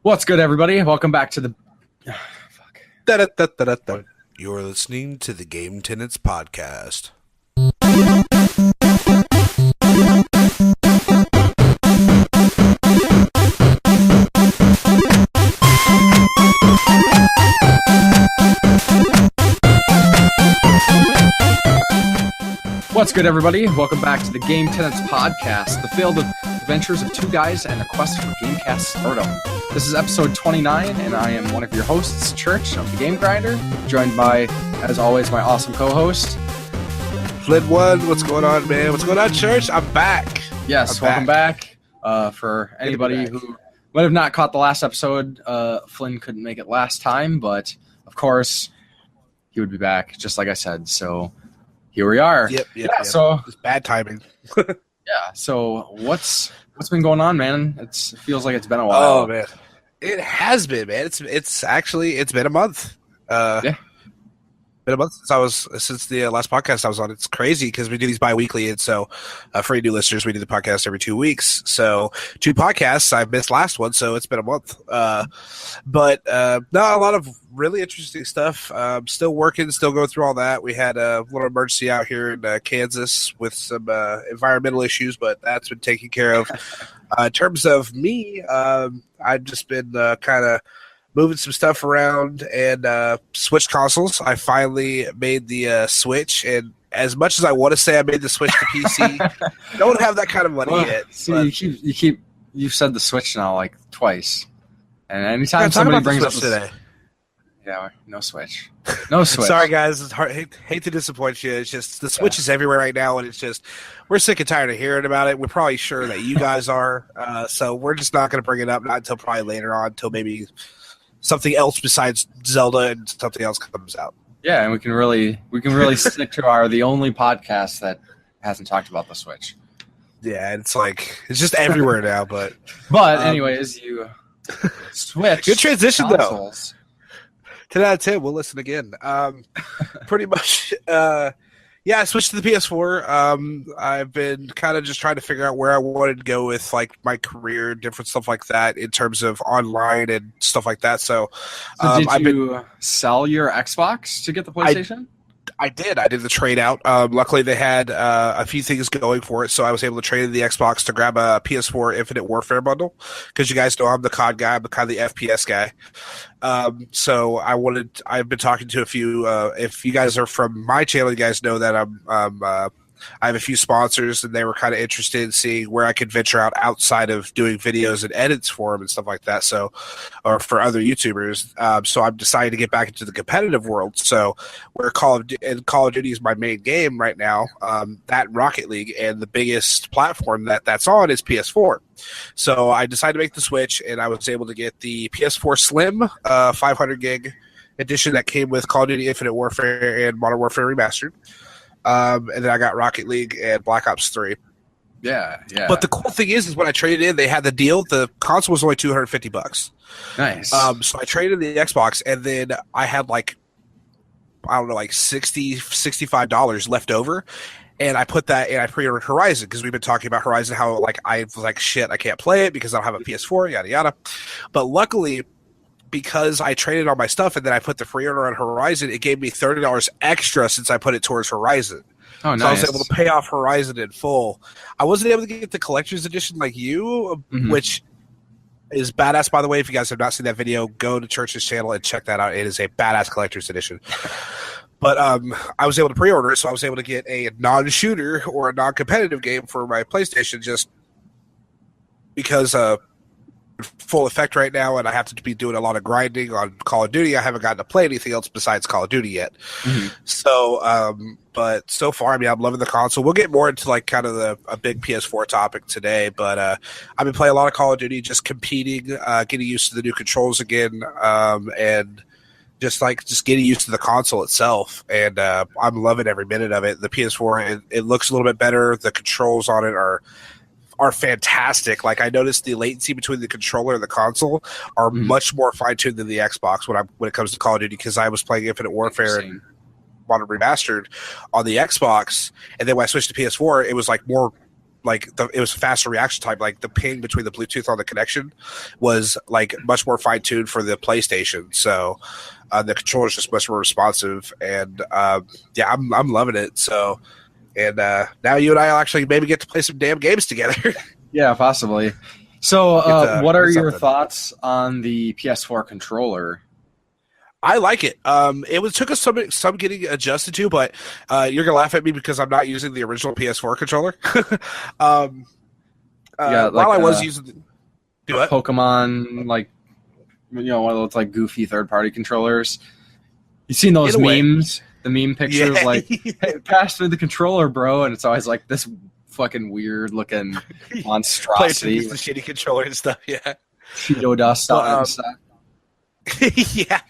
What's good, everybody? Welcome back to the... fuck. Da-da-da-da-da-da. You're listening to the Game Tenants Podcast. What's good, everybody? Welcome back to the Game Tenants Podcast, the failed adventures of two guys and a quest for Gamecast stardom. This is episode 29, and I am one of your hosts, Church of the Game Grinder, joined by, as always, my awesome co-host, Flynn1, what's going on, man? What's going on, Church? I'm back. Yes, welcome back. For anybody who might have not caught the last episode, Flynn couldn't make it last time, but of course, he would be back, just like I said, so... Here we are. Yep. So it's bad timing. Yeah. So what's been going on, man? It feels like it's been a while. Oh man, it has been, man. It's been a month. Yeah. Been a month since the last podcast I was on. It's crazy because we do these bi-weekly, and so for you new listeners, we do the podcast every 2 weeks. So 2 podcasts. I missed last one, so it's been a month. But no, a lot of really interesting stuff. Still working, still going through all that. We had a little emergency out here in Kansas with some environmental issues, but that's been taken care of. In terms of me, I've just been kind of moving some stuff around and switched consoles. I finally made the Switch, and as much as I want to say I made the Switch to PC, don't have that kind of money yet. See, you've said the Switch now like twice, and anytime somebody brings up today. Yeah, no Switch. No Switch. Sorry, guys. It's hard. Hate to disappoint you. It's just the Switch is everywhere right now, and it's just we're sick and tired of hearing about it. We're probably sure that you guys are, so we're just not going to bring it up not until probably later on, until maybe something else besides Zelda and something else comes out. Yeah, and we can really stick to the only podcast that hasn't talked about the Switch. Yeah, it's just everywhere now. But anyways, you switch. Good transition consoles. though. 10 out of 10. We'll listen again. Pretty much. Yeah, I switched to the PS4. I've been kind of just trying to figure out where I wanted to go with my career, different stuff like that in terms of online and stuff like that. So did you sell your Xbox to get the PlayStation? I did the trade out. Luckily, they had a few things going for it, so I was able to trade in the Xbox to grab a PS4 Infinite Warfare bundle. Because you guys know I'm the COD guy, I'm kind of the FPS guy. So I've been talking to a few. If you guys are from my channel, you guys know that I have a few sponsors, and they were kind of interested in seeing where I could venture out outside of doing videos and edits for them and stuff like that. So, or for other YouTubers. So I'm deciding to get back into the competitive world. So where Call of Duty is my main game right now, that Rocket League, and the biggest platform that's on is PS4. So I decided to make the switch, and I was able to get the PS4 Slim 500 gig edition that came with Call of Duty Infinite Warfare and Modern Warfare Remastered. And then I got Rocket League and Black Ops 3. Yeah. But the cool thing is when I traded in, they had the deal. The console was only $250. Nice. So I traded in the Xbox, and then I had $60, $65 left over. And I put that, and I pre-ordered Horizon, because we've been talking about Horizon, how I was like, shit, I can't play it because I don't have a PS4, yada, yada. But luckily, because I traded all my stuff and then I put the pre-order on Horizon, it gave me $30 extra since I put it towards Horizon. Oh, nice. So I was able to pay off Horizon in full. I wasn't able to get the collector's edition like you, which is badass, by the way. If you guys have not seen that video, go to Church's channel and check that out. It is a badass collector's edition. But I was able to pre-order it, so I was able to get a non-shooter or a non-competitive game for my PlayStation just because full effect right now, and I have to be doing a lot of grinding on Call of Duty. I haven't gotten to play anything else besides Call of Duty yet. So but so far, I'm loving the console. We'll get more into kind of a big PS4 topic today, but I've been playing a lot of Call of Duty, just competing, getting used to the new controls again, and just getting used to the console itself, and I'm loving every minute of it. The PS4, it looks a little bit better. The controls on it are fantastic. I noticed the latency between the controller and the console are much more fine-tuned than the Xbox when it comes to Call of Duty, because I was playing Infinite Warfare and Modern Remastered on the Xbox, and then when I switched to PS4, it was more it was faster reaction time. Like the ping between the Bluetooth on the connection was like much more fine tuned for the PlayStation. So the controller is just much more responsive, and yeah, I'm loving it. So, and now you and I will actually maybe get to play some damn games together. Yeah, possibly. So, what are your something. thoughts on the PS4 controller? I like it. It took us some getting adjusted to, but you're gonna laugh at me because I'm not using the original PS4 controller. While I was using Pokemon, like one of those like goofy third-party controllers. You seen those memes? The meme picture of like, "Hey, pass me the controller, bro," and it's always like this fucking weird-looking monstrosity, the shitty controller and stuff. Yeah, Cheeto dust on it and stuff. Yeah.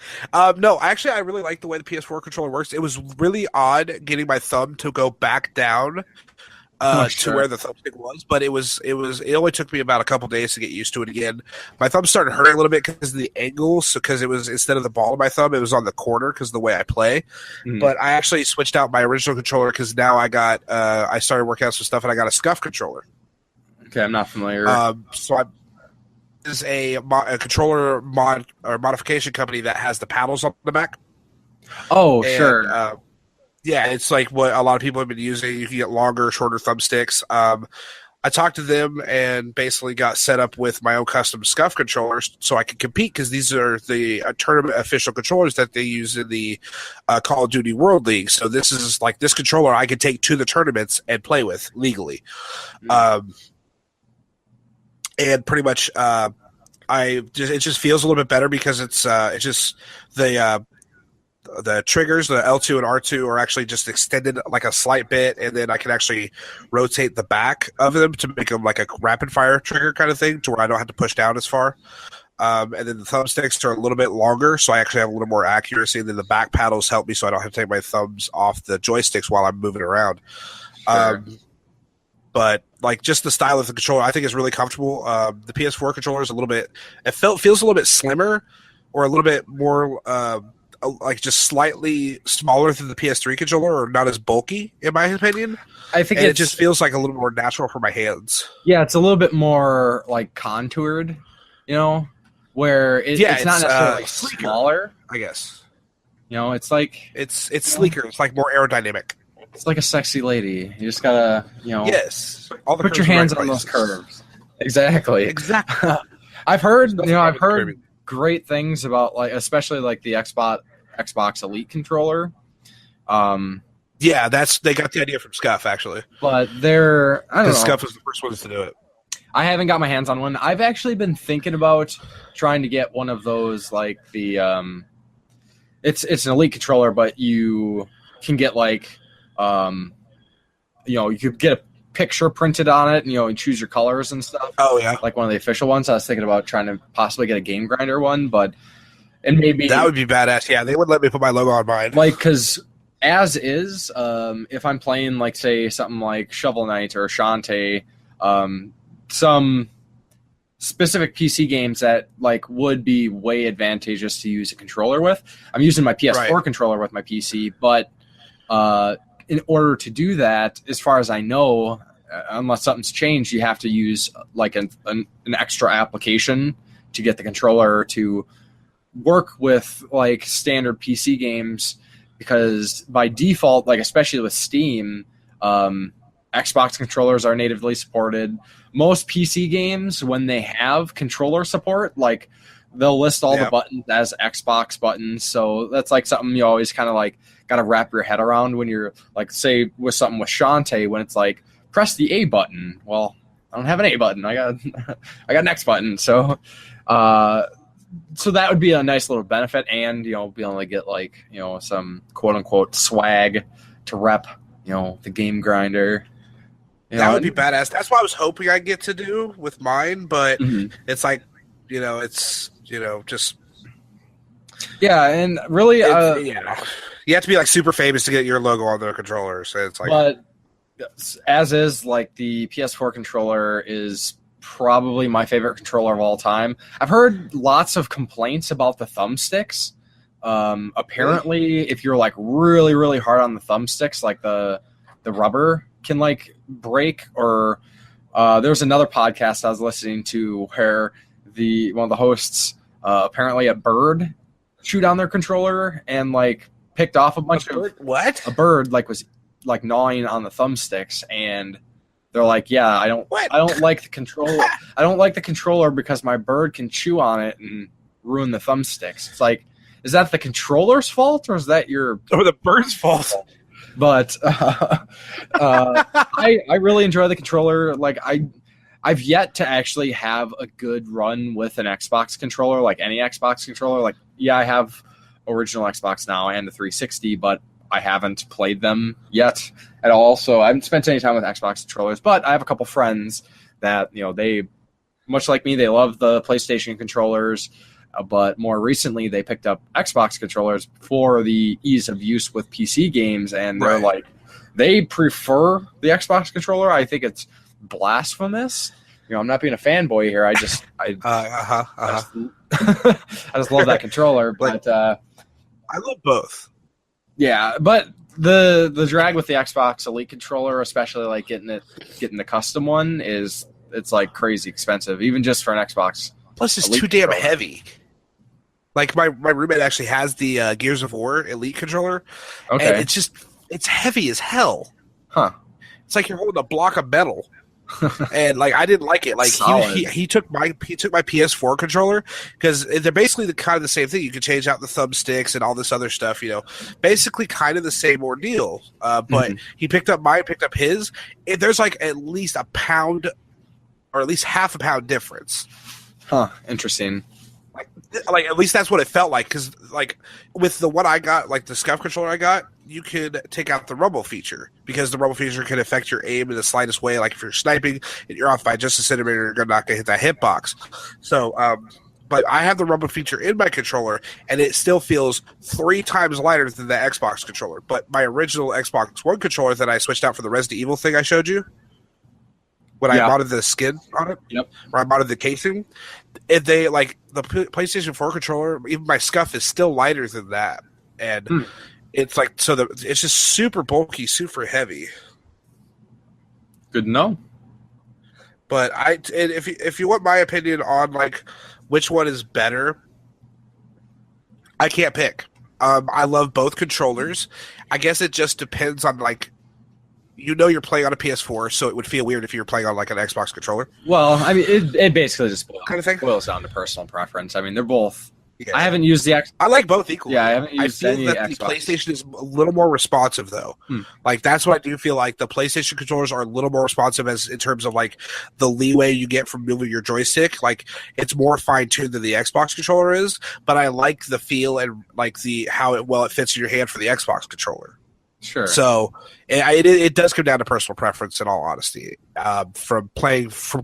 No, actually, I really like the way the PS4 controller works. It was really odd getting my thumb to go back down to where the thumbstick was, but it only took me about a couple days to get used to it again. My thumb started hurting a little bit because of the angle, so because it was, instead of the ball of my thumb, it was on the corner because of the way I play. But I actually switched out my original controller because now I started working out some stuff and I got a scuff controller. Okay, I'm not familiar. Is a controller modification company that has the paddles on the back. Oh, and, sure. Yeah, it's like what a lot of people have been using. You can get longer, shorter thumbsticks. I talked to them and basically got set up with my own custom scuff controllers so I could compete, because these are the tournament official controllers that they use in the Call of Duty World League. So this is like this controller I could take to the tournaments and play with legally. And pretty much, it just feels a little bit better because it's just the triggers, the L2 and R2 are actually just extended like a slight bit, and then I can actually rotate the back of them to make them like a rapid fire trigger kind of thing, to where I don't have to push down as far. And then the thumbsticks are a little bit longer, so I actually have a little more accuracy. And then the back paddles help me, so I don't have to take my thumbs off the joysticks while I'm moving around. Sure. But like just the style of the controller, I think is really comfortable. The PS4 controller is a little bit, feels a little bit slimmer, or a little bit more like just slightly smaller than the PS3 controller, or not as bulky, in my opinion. I think it just feels like a little more natural for my hands. Yeah, it's a little bit more like contoured, where it's not necessarily smaller, I guess. It's like it's sleeker. It's like more aerodynamic. It's like a sexy lady. You just gotta, yes, put your hands on those curves. Exactly. I've heard great things about, like, especially like the Xbox Elite controller. Yeah, they got the idea from Scuff, actually. But I don't know. Scuff was the first ones to do it. I haven't got my hands on one. I've actually been thinking about trying to get one of those, like the it's an Elite controller, but you can get like you could get a picture printed on it, and choose your colors and stuff. Oh yeah, like one of the official ones. I was thinking about trying to possibly get a Game Grinder one, and maybe that would be badass. Yeah, they wouldn't let me put my logo on mine. Like, because as is, if I'm playing like say something like Shovel Knight or Shantae, some specific PC games that like would be way advantageous to use a controller with. I'm using my PS4 controller with my PC, but in order to do that, as far as I know, unless something's changed, you have to use like an extra application to get the controller to work with like standard PC games, because by default, like especially with Steam, Xbox controllers are natively supported. Most PC games, when they have controller support, like they'll list all the buttons as Xbox buttons. So that's like something you always kind of like got to wrap your head around when you're like, say with something with Shantae, when it's like press the A button. Well, I don't have an A button. I got an X button. So so that would be a nice little benefit, and be able to get like some quote unquote swag to rep the Game Grinder. That would be badass. That's what I was hoping I'd get to do with mine, but it's like it's just and really you have to be like super famous to get your logo on the controller. So it's like, but as is, like the PS4 controller is probably my favorite controller of all time. I've heard lots of complaints about the thumbsticks. Apparently, if you're like really, really hard on the thumbsticks, like the rubber can like break, or there was another podcast I was listening to where one of the hosts apparently a bird chewed on their controller and like picked off a bunch of what? A bird like was like gnawing on the thumbsticks, and they're like, yeah, I don't like the controller. I don't like the controller because my bird can chew on it and ruin the thumbsticks. It's like, is that the controller's fault or is that your the bird's fault? But I really enjoy the controller. Like I've yet to actually have a good run with an Xbox controller, like any Xbox controller. Like, yeah, I have original Xbox now and the 360, but I haven't played them yet at all. So I haven't spent any time with Xbox controllers, but I have a couple friends that, they, much like me, they love the PlayStation controllers, but more recently they picked up Xbox controllers for the ease of use with PC games, and they're like, they prefer the Xbox controller. I think it's blasphemous. I'm not being a fanboy here. I just I just love that controller, but I love both. Yeah, but the drag with the Xbox Elite controller, especially like getting the custom one, it's like crazy expensive, even just for an Xbox. Plus, it's too damn heavy. Like my roommate actually has the Gears of War Elite controller, and it's heavy as hell. Huh? It's like you're holding a block of metal. And like I didn't like it. Like he took my PS4 controller because they're basically the same thing. You can change out the thumbsticks and all this other stuff. Basically kind of the same ordeal. But he picked up mine, picked up his. And there's like at least a pound, or at least half a pound difference. Huh? Interesting. Like at least that's what it felt like, because like with the one I got, like the Scuff controller I got, you could take out the rumble feature, because the rumble feature can affect your aim in the slightest way. Like if you're sniping and you're off by just a centimeter, you're not gonna hit that hitbox. So but I have the rumble feature in my controller, and it still feels 3 times lighter than the Xbox controller. But my original Xbox One controller that I switched out for the Resident Evil thing I showed you, when I modded the skin on it, or I modded the casing, if they like the PlayStation 4 controller, even my Scuff is still lighter than that, and it's like it's just super bulky, super heavy. Good to know. But if you want my opinion on like which one is better, I can't pick. I love both controllers. I guess it just depends on like. You're playing on a PS4, so it would feel weird if you were playing on like an Xbox controller. Well, I mean, it basically just boils down to personal preference. I mean, they're both. Yeah. I haven't used the Xbox. I like both equally. Yeah, I haven't used any Xbox. The PlayStation is a little more responsive, though. Like that's what I do feel like. The PlayStation controllers are a little more responsive in terms of like the leeway you get from moving your joystick. Like it's more fine tuned than the Xbox controller is. But I like the feel and like how it fits in your hand for the Xbox controller. Sure. So it does come down to personal preference, in all honesty. From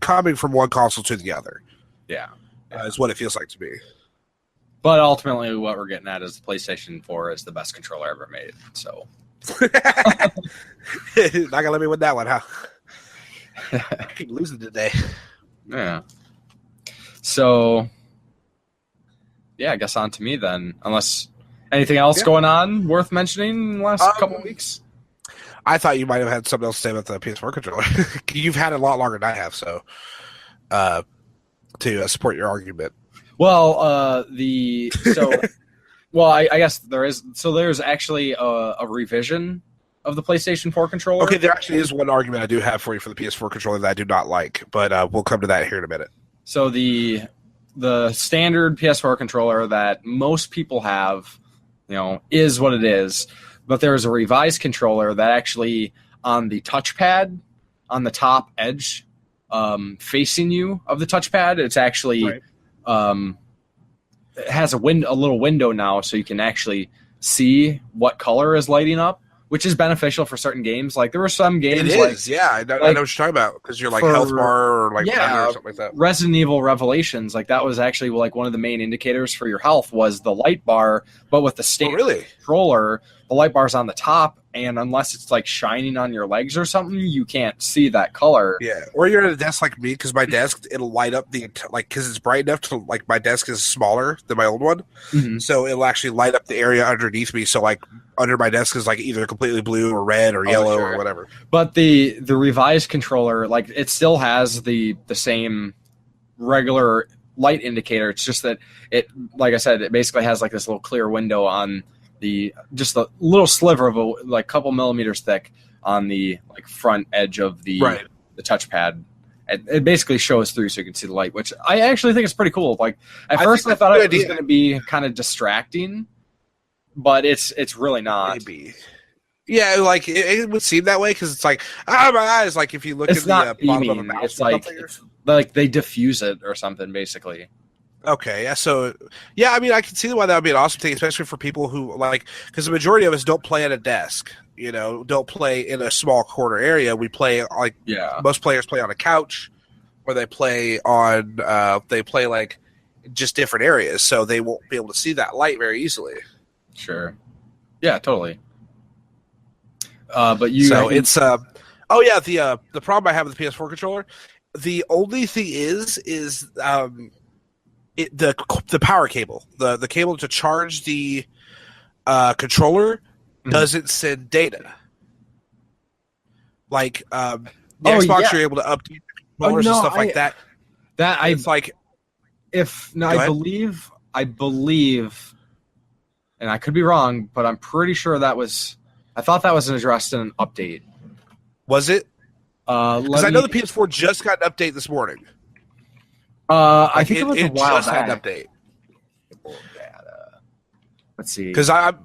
coming from one console to the other, is what it feels like to me. But ultimately, what we're getting at is the PlayStation 4 is the best controller ever made. So, not gonna let me win that one, huh? I keep losing today. Yeah. So, yeah, I guess on to me then. Unless. Anything else going on worth mentioning in the last couple of weeks? I thought you might have had something else to say about the PS4 controller. You've had it a lot longer than I have, so to support your argument. Well, I guess there is. So there's actually a revision of the PlayStation 4 controller. Okay, there actually is one argument I do have for you for the PS4 controller that I do not like, but we'll come to that here in a minute. So the standard PS4 controller that most people have, is what it is. But there's a revised controller that actually on the touchpad, on the top edge, facing you of the touchpad, it's actually it has a little window now, so you can actually see what color is lighting up, which is beneficial for certain games. Like there were some games, I know what you're talking about, because you're like health bar or like or something like that. Resident Evil Revelations, like that was actually like one of the main indicators for your health was the light bar, but with the standard controller, the light bar's on the top, and unless it's like shining on your legs or something, you can't see that color. Yeah, or you're at a desk like me, because my desk, it'll light up because it's bright enough to, like, my desk is smaller than my old one, so it'll actually light up the area underneath me, so, like, under my desk is, like, either completely blue or red or yellow or whatever. But the revised controller, like, it still has the same regular light indicator. It's just that it, like I said, it basically has like this little clear window on just a little sliver of like couple millimeters thick on the like front edge of the touchpad. It basically shows through so you can see the light, which I actually think is pretty cool. Like at first I thought it was going to be kind of distracting, but it's really not. Maybe. Yeah, like it would seem that way because it's like my eyes. Like if you look at the bottom of the mouse, it's like they diffuse it or something, basically. Okay, yeah. So, yeah, I mean, I can see why that would be an awesome thing, especially for people who like, because the majority of us don't play at a desk. You know, don't play in a small corner area. We play like most players play on a couch, or they play on like just different areas, so they won't be able to see that light very easily. Sure. Yeah, totally. But you. So it's the problem I have with the PS4 controller. The only thing is the power cable, the cable to charge the controller doesn't send data. Like the Xbox, you're able to update the controllers and stuff like that. I believe, and I could be wrong, but I'm pretty sure I thought that was addressed in an update. Was it? Because I know the PS4 just got an update this morning. I think it was a while just back. Had an update. Let's see. Because I'm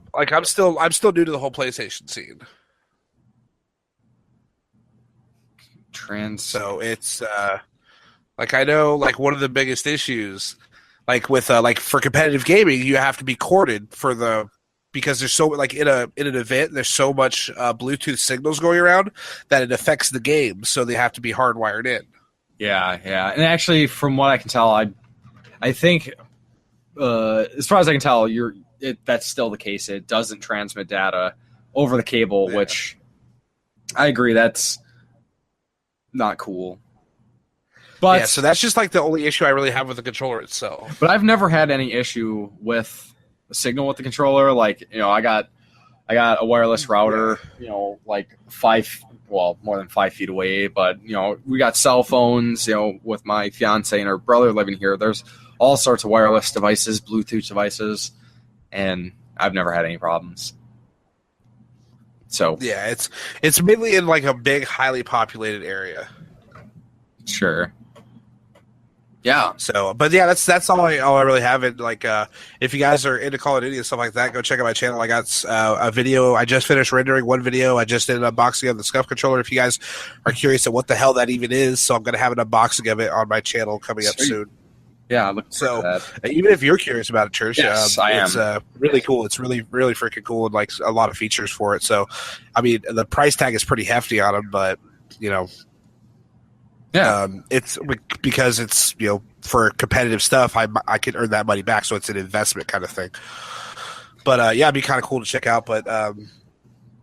still new to the whole PlayStation scene. So it's like I know like one of the biggest issues, like with like for competitive gaming, you have to be corded because there's so like in an event there's so much Bluetooth signals going around that it affects the game, so they have to be hardwired in. Yeah, and actually, from what I can tell, I think as far as I can tell, that's still the case. It doesn't transmit data over the cable, which I agree that's not cool. But so that's just like the only issue I really have with the controller itself. But I've never had any issue with the signal with the controller. Like, you know, I got a wireless router, you know, like more than 5 feet away. But, you know, we got cell phones, you know, with my fiance and her brother living here. There's all sorts of wireless devices, Bluetooth devices, and I've never had any problems. So yeah, it's mainly in like a big, highly populated area. Sure. Yeah. So, but yeah, that's all I really have. It like, if you guys are into Call of Duty and stuff like that, go check out my channel. I got a video. I just finished rendering one video. I just did an unboxing of the Scuff controller. If you guys are curious at what the hell that even is, so I'm gonna have an unboxing of it on my channel coming up soon. Yeah. So even if you're curious about it, Church, I am. It's really cool. It's really, really freaking cool, and like a lot of features for it. So, I mean, the price tag is pretty hefty on them, but you know. Yeah, it's because it's, you know, for competitive stuff, I can earn that money back, so it's an investment kind of thing. But yeah, it'd be kind of cool to check out. But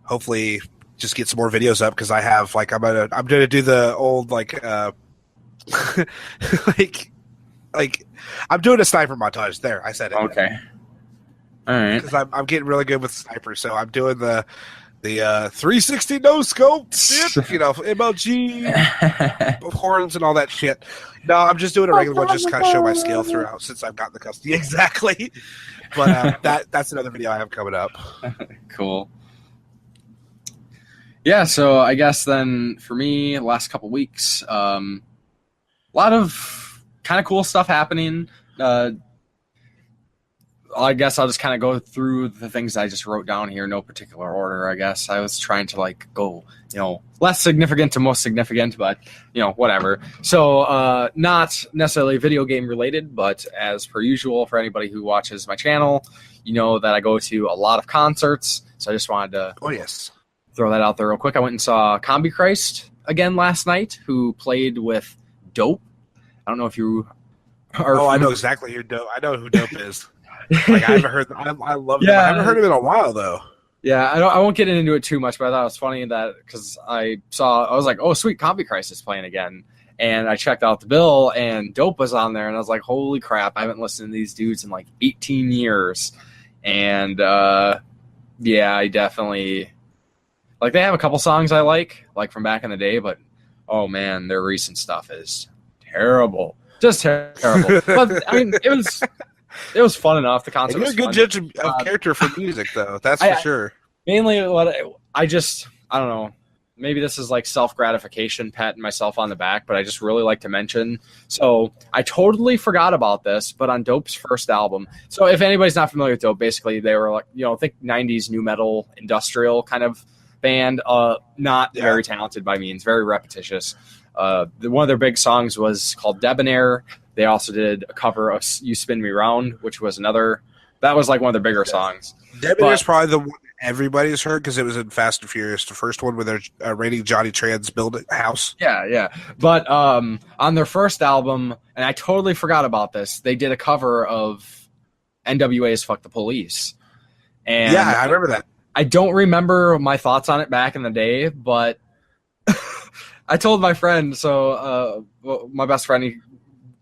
hopefully, just get some more videos up because I have like I'm gonna do the old like like I'm doing a sniper montage. There, I said it. Okay. All right. Because I'm getting really good with snipers, so I'm doing the 360 no scope shit, you know, MLG horns and all that shit. No, I'm just doing a regular one just to kind of show my skill throughout since I've got the custody. Exactly. But that's another video I have coming up. Cool. Yeah, so I guess then for me, last couple weeks, a lot of kind of cool stuff happening. I guess I'll just kind of go through the things I just wrote down here, no particular order, I guess. I was trying to, like, go, you know, less significant to most significant, but, you know, whatever. So, not necessarily video game related, but as per usual, for anybody who watches my channel, you know that I go to a lot of concerts, so I just wanted to throw that out there real quick. I went and saw Combi Christ again last night, who played with Dope. I don't know if you are... I know exactly who Dope. I know who Dope is. Like I haven't heard. I love him. I haven't heard him in a while though. Yeah, I won't get into it too much, but I thought it was funny that because I was like, oh, sweet, Combi Crisis playing again. And I checked out the bill, and Dope was on there, and I was like, holy crap, I haven't listened to these dudes in like 18 years. And yeah, I definitely like they have a couple songs I like from back in the day, but oh man, their recent stuff is terrible. Just terrible. But I mean, it was fun enough. The concert was You're a good judge of character for music, though. That's for sure. Mainly, I don't know. Maybe this is like self-gratification, patting myself on the back, but I just really like to mention. So I totally forgot about this, but on Dope's first album. So if anybody's not familiar with Dope, basically they were like, think 90s new metal industrial kind of band. Not very talented by means, very repetitious. One of their big songs was called Debonair. They also did a cover of You Spin Me Round, which was that was like one of their bigger songs. Debonair is probably the one everybody's heard because it was in Fast and Furious, the first one where they're raiding Johnny Tran's building house. Yeah. But on their first album, and I totally forgot about this, they did a cover of NWA's Fuck the Police. And yeah, I remember that. I don't remember my thoughts on it back in the day, but I told my friend, my best friend, he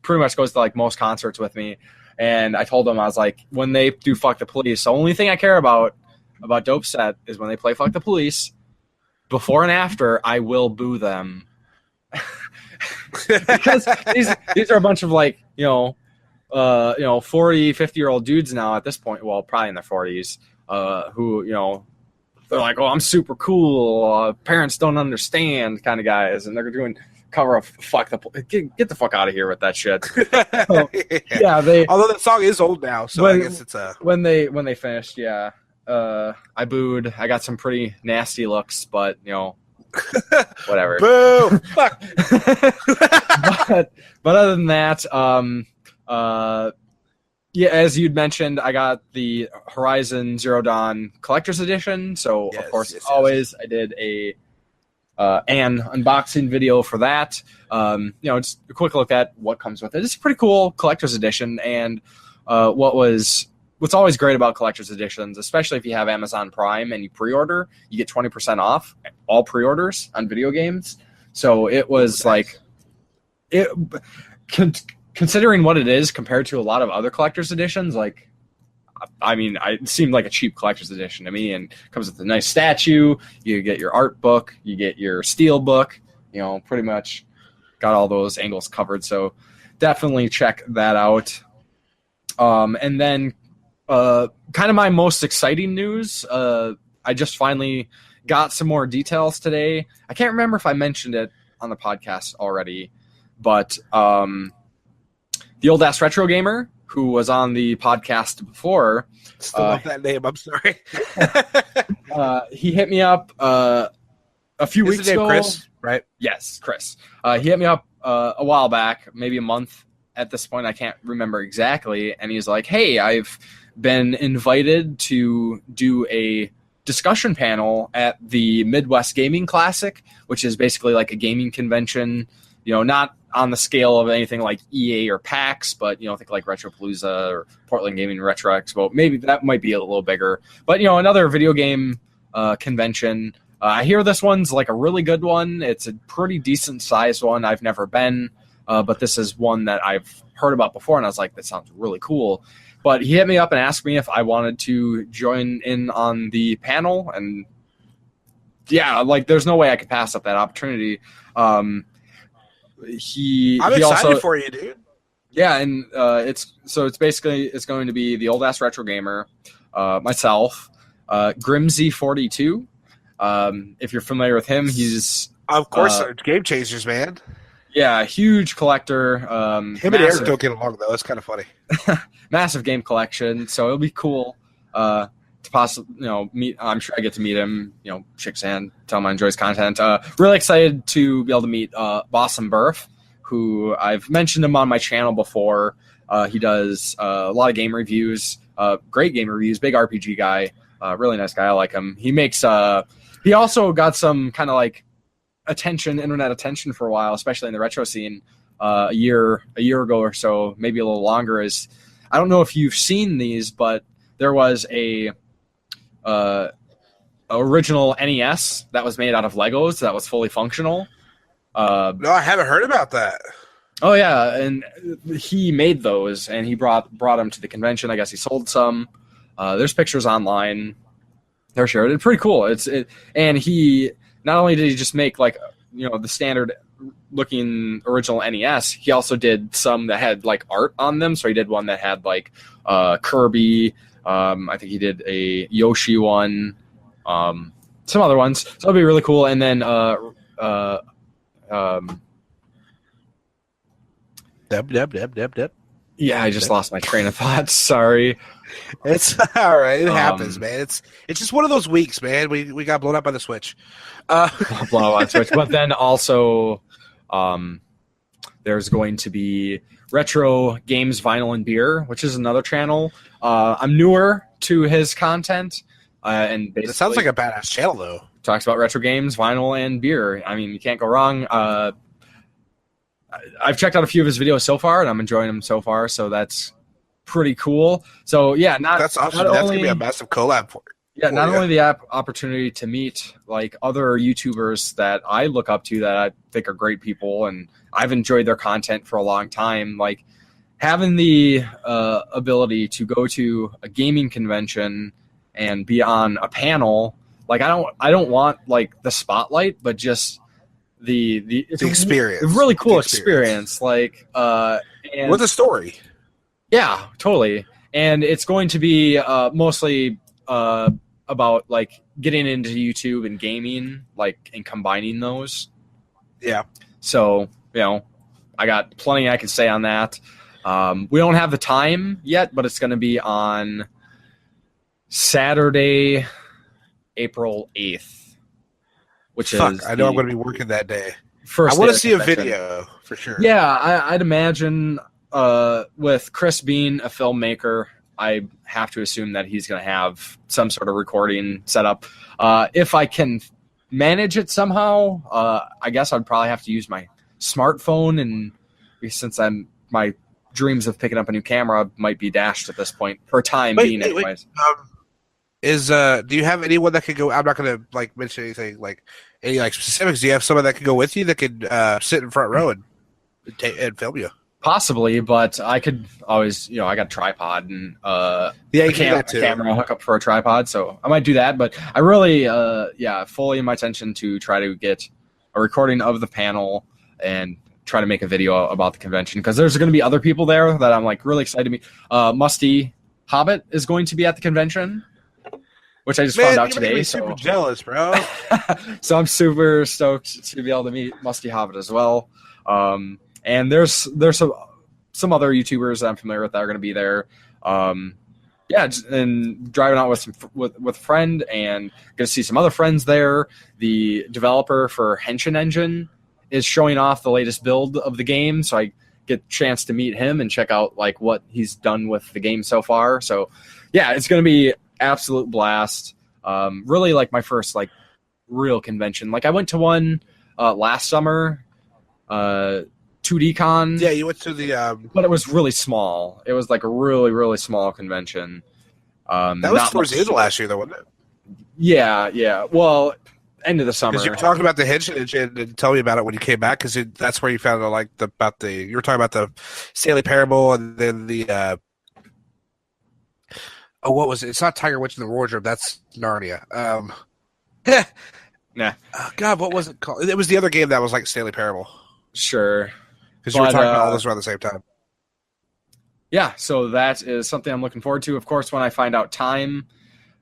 pretty much goes to like most concerts with me, and I told him, I was like, when they do Fuck the Police, the only thing I care about Dope set is when they play Fuck the Police, before and after, I will boo them. Because these are a bunch of like, 40, 50-year-old dudes now at this point, well, probably in their 40s, who, they're like, oh, I'm super cool, parents don't understand kind of guys, and they're doing cover of Fuck the Police. Get the fuck out of here with that shit. So, yeah, although that song is old now, so I guess it's when they finished, yeah. I booed. I got some pretty nasty looks, but whatever. Boo! Fuck. but other than that, yeah, as you'd mentioned, I got the Horizon Zero Dawn Collector's Edition. So of course, always, I did an unboxing video for that. Just a quick look at what comes with it. It's a pretty cool Collector's Edition, and what's always great about collector's editions, especially if you have Amazon Prime and you pre-order, you get 20% off all pre-orders on video games. So it was considering what it is compared to a lot of other collector's editions, like, I mean, it seemed like a cheap collector's edition to me, and it comes with a nice statue. You get your art book, you get your steel book, pretty much got all those angles covered. So definitely check that out. And then kind of my most exciting news, I just finally got some more details today. I can't remember if I mentioned it on the podcast already, but the old ass retro gamer who was on the podcast before, still love that name, I'm sorry. He hit me up a few weeks ago. Chris, right? Yes, Chris. He hit me up a while back, maybe a month at this point, I can't remember exactly, and he's like, hey, I've been invited to do a discussion panel at the Midwest Gaming Classic, which is basically like a gaming convention, not on the scale of anything like EA or PAX, but, think like Retropalooza or Portland Gaming Retro Expo. Maybe that might be a little bigger. But, another video game convention. I hear this one's like a really good one. It's a pretty decent sized one. I've never been, but this is one that I've heard about before, and I was like, that sounds really cool. But he hit me up and asked me if I wanted to join in on the panel, and yeah, like there's no way I could pass up that opportunity. I'm excited for you, dude. Yeah, and it's going to be the old ass retro gamer, myself, Grimsy42. If you're familiar with him, he's of course Game Changers, man. Yeah, huge collector. Him and Eric don't get along though. It's kind of funny. Massive game collection, so it'll be cool to possibly meet. I'm sure I get to meet him. Shake his hand, tell him I enjoy his content. Really excited to be able to meet Bossum Burf, who I've mentioned him on my channel before. He does a lot of game reviews, great game reviews, big RPG guy, really nice guy. I like him. He makes. He also got some kind of like internet attention for a while, especially in the retro scene. A year ago or so, maybe a little longer. I don't know if you've seen these, but there was a original NES that was made out of Legos that was fully functional. No, I haven't heard about that. Oh yeah, and he made those, and he brought them to the convention. I guess he sold some. There's pictures online. They're shared. It's pretty cool. And he not only did he just make like the standard looking original NES, he also did some that had like art on them. So he did one that had like Kirby. I think he did a Yoshi one. Some other ones. So it'll be really cool. And then Deb. Yeah, I just lost my train of thought. Sorry. It's all right. It happens, man. It's just one of those weeks, man. We got blown up by the Switch. Blown up by the Switch. But then also, there's going to be Retro Games, Vinyl, and Beer, which is another channel. I'm newer to his content, and basically, it sounds like a badass channel, though. Talks about retro games, vinyl, and beer. I mean, you can't go wrong. I've checked out a few of his videos so far, and I'm enjoying them so far. So that's pretty cool. So yeah, that's awesome. That's gonna be a massive collab for it. Yeah, not only the opportunity to meet like other YouTubers that I look up to that I think are great people, and I've enjoyed their content for a long time. Like having the ability to go to a gaming convention and be on a panel. Like I don't want like the spotlight, but just the experience. A really cool experience. Like and with a story. Yeah, totally. And it's going to be mostly about like getting into YouTube and gaming, like and combining those. Yeah. So, I got plenty I can say on that. We don't have the time yet, but it's going to be on Saturday, April 8th, which is... I know I'm going to be working that day. I want to see a video, for sure. Yeah, I'd imagine with Chris being a filmmaker, I have to assume that he's going to have some sort of recording set up. If I can manage it somehow, I guess I'd probably have to use my smartphone, and since my dreams of picking up a new camera might be dashed at this point, for time being anyways. Do you have anyone that could go? I'm not going to like mention anything like any like specifics. Do you have someone that could go with you that could sit in front row and film you? Possibly, but I could always, I got a tripod and a camera hook up for a tripod, so I might do that. But I really, fully in my intention to try to get a recording of the panel and try to make a video about the convention, because there's going to be other people there that I'm like really excited to meet. Musty Hobbit is going to be at the convention, which I just found out today. Super jealous, bro. So I'm super stoked to be able to meet Musty Hobbit as well. And there's some other YouTubers that I'm familiar with that are going to be there. And driving out with a friend, and going to see some other friends there. The developer for Henshin Engine is showing off the latest build of the game, so I get a chance to meet him and check out like what he's done with the game so far. So yeah, it's going to be absolute blast. Really like my first like real convention. Like I went to one last summer, 2D Con. Yeah, you went to the but it was really small. It was like a really, really small convention. That was towards the end of last year though, wasn't it? Yeah. Well, end of the summer. Because you were talking about the Henshin and tell me about it when you came back, because that's where you found out like you were talking about the Stanley Parable, and then the what was it? It's not Tiger Witch in the Wardrobe. That's Narnia. Nah. Oh, God, what was it called? It was the other game that was like Stanley Parable. Sure. Because you were talking about all this around the same time. Yeah, so that is something I'm looking forward to. Of course, when I find out time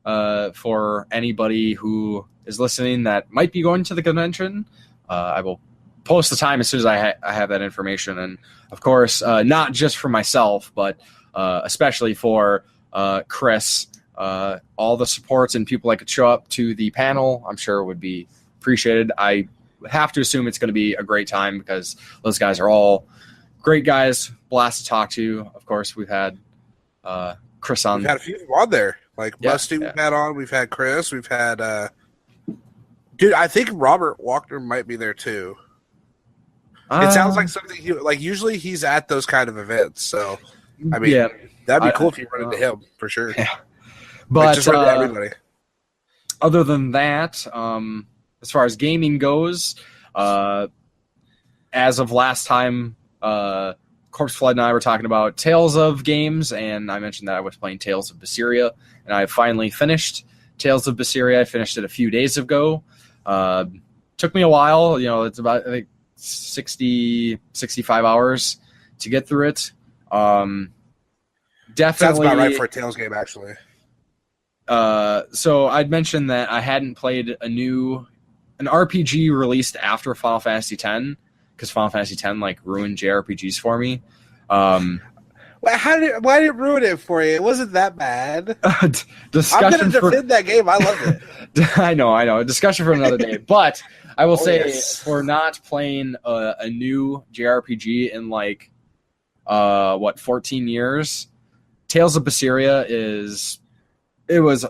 for anybody who is listening that might be going to the convention, I will post the time as soon as I have that information. And, of course, not just for myself, but especially for Chris, all the supports and people that could show up to the panel, I'm sure would be appreciated. I have to assume it's going to be a great time, because those guys are all great guys, blast to talk to. Of course, we've had Chris on. We've had a few on there, like Musty. We've had on. We've had Chris. We've had dude. I think Robert Walker might be there too. It sounds like something usually he's at those kind of events. So I mean, that'd be cool if you run into him for sure. Yeah. But just run into everybody. other than that, as far as gaming goes, as of last time, Corpse Flood and I were talking about Tales of games, and I mentioned that I was playing Tales of Berseria, and I finally finished Tales of Berseria. I finished it a few days ago. Took me a while. It's about, I think, 65 hours to get through it. Definitely. Sounds about right for a Tales game, actually. So I'd mentioned that I hadn't played an RPG released after Final Fantasy X, because Final Fantasy X ruined JRPGs for me. Why did it ruin it for you? It wasn't that bad. I'm going to defend that game. I love it. I know. Discussion for another day. But I will say, for not playing a new JRPG in 14 years, Tales of Berseria was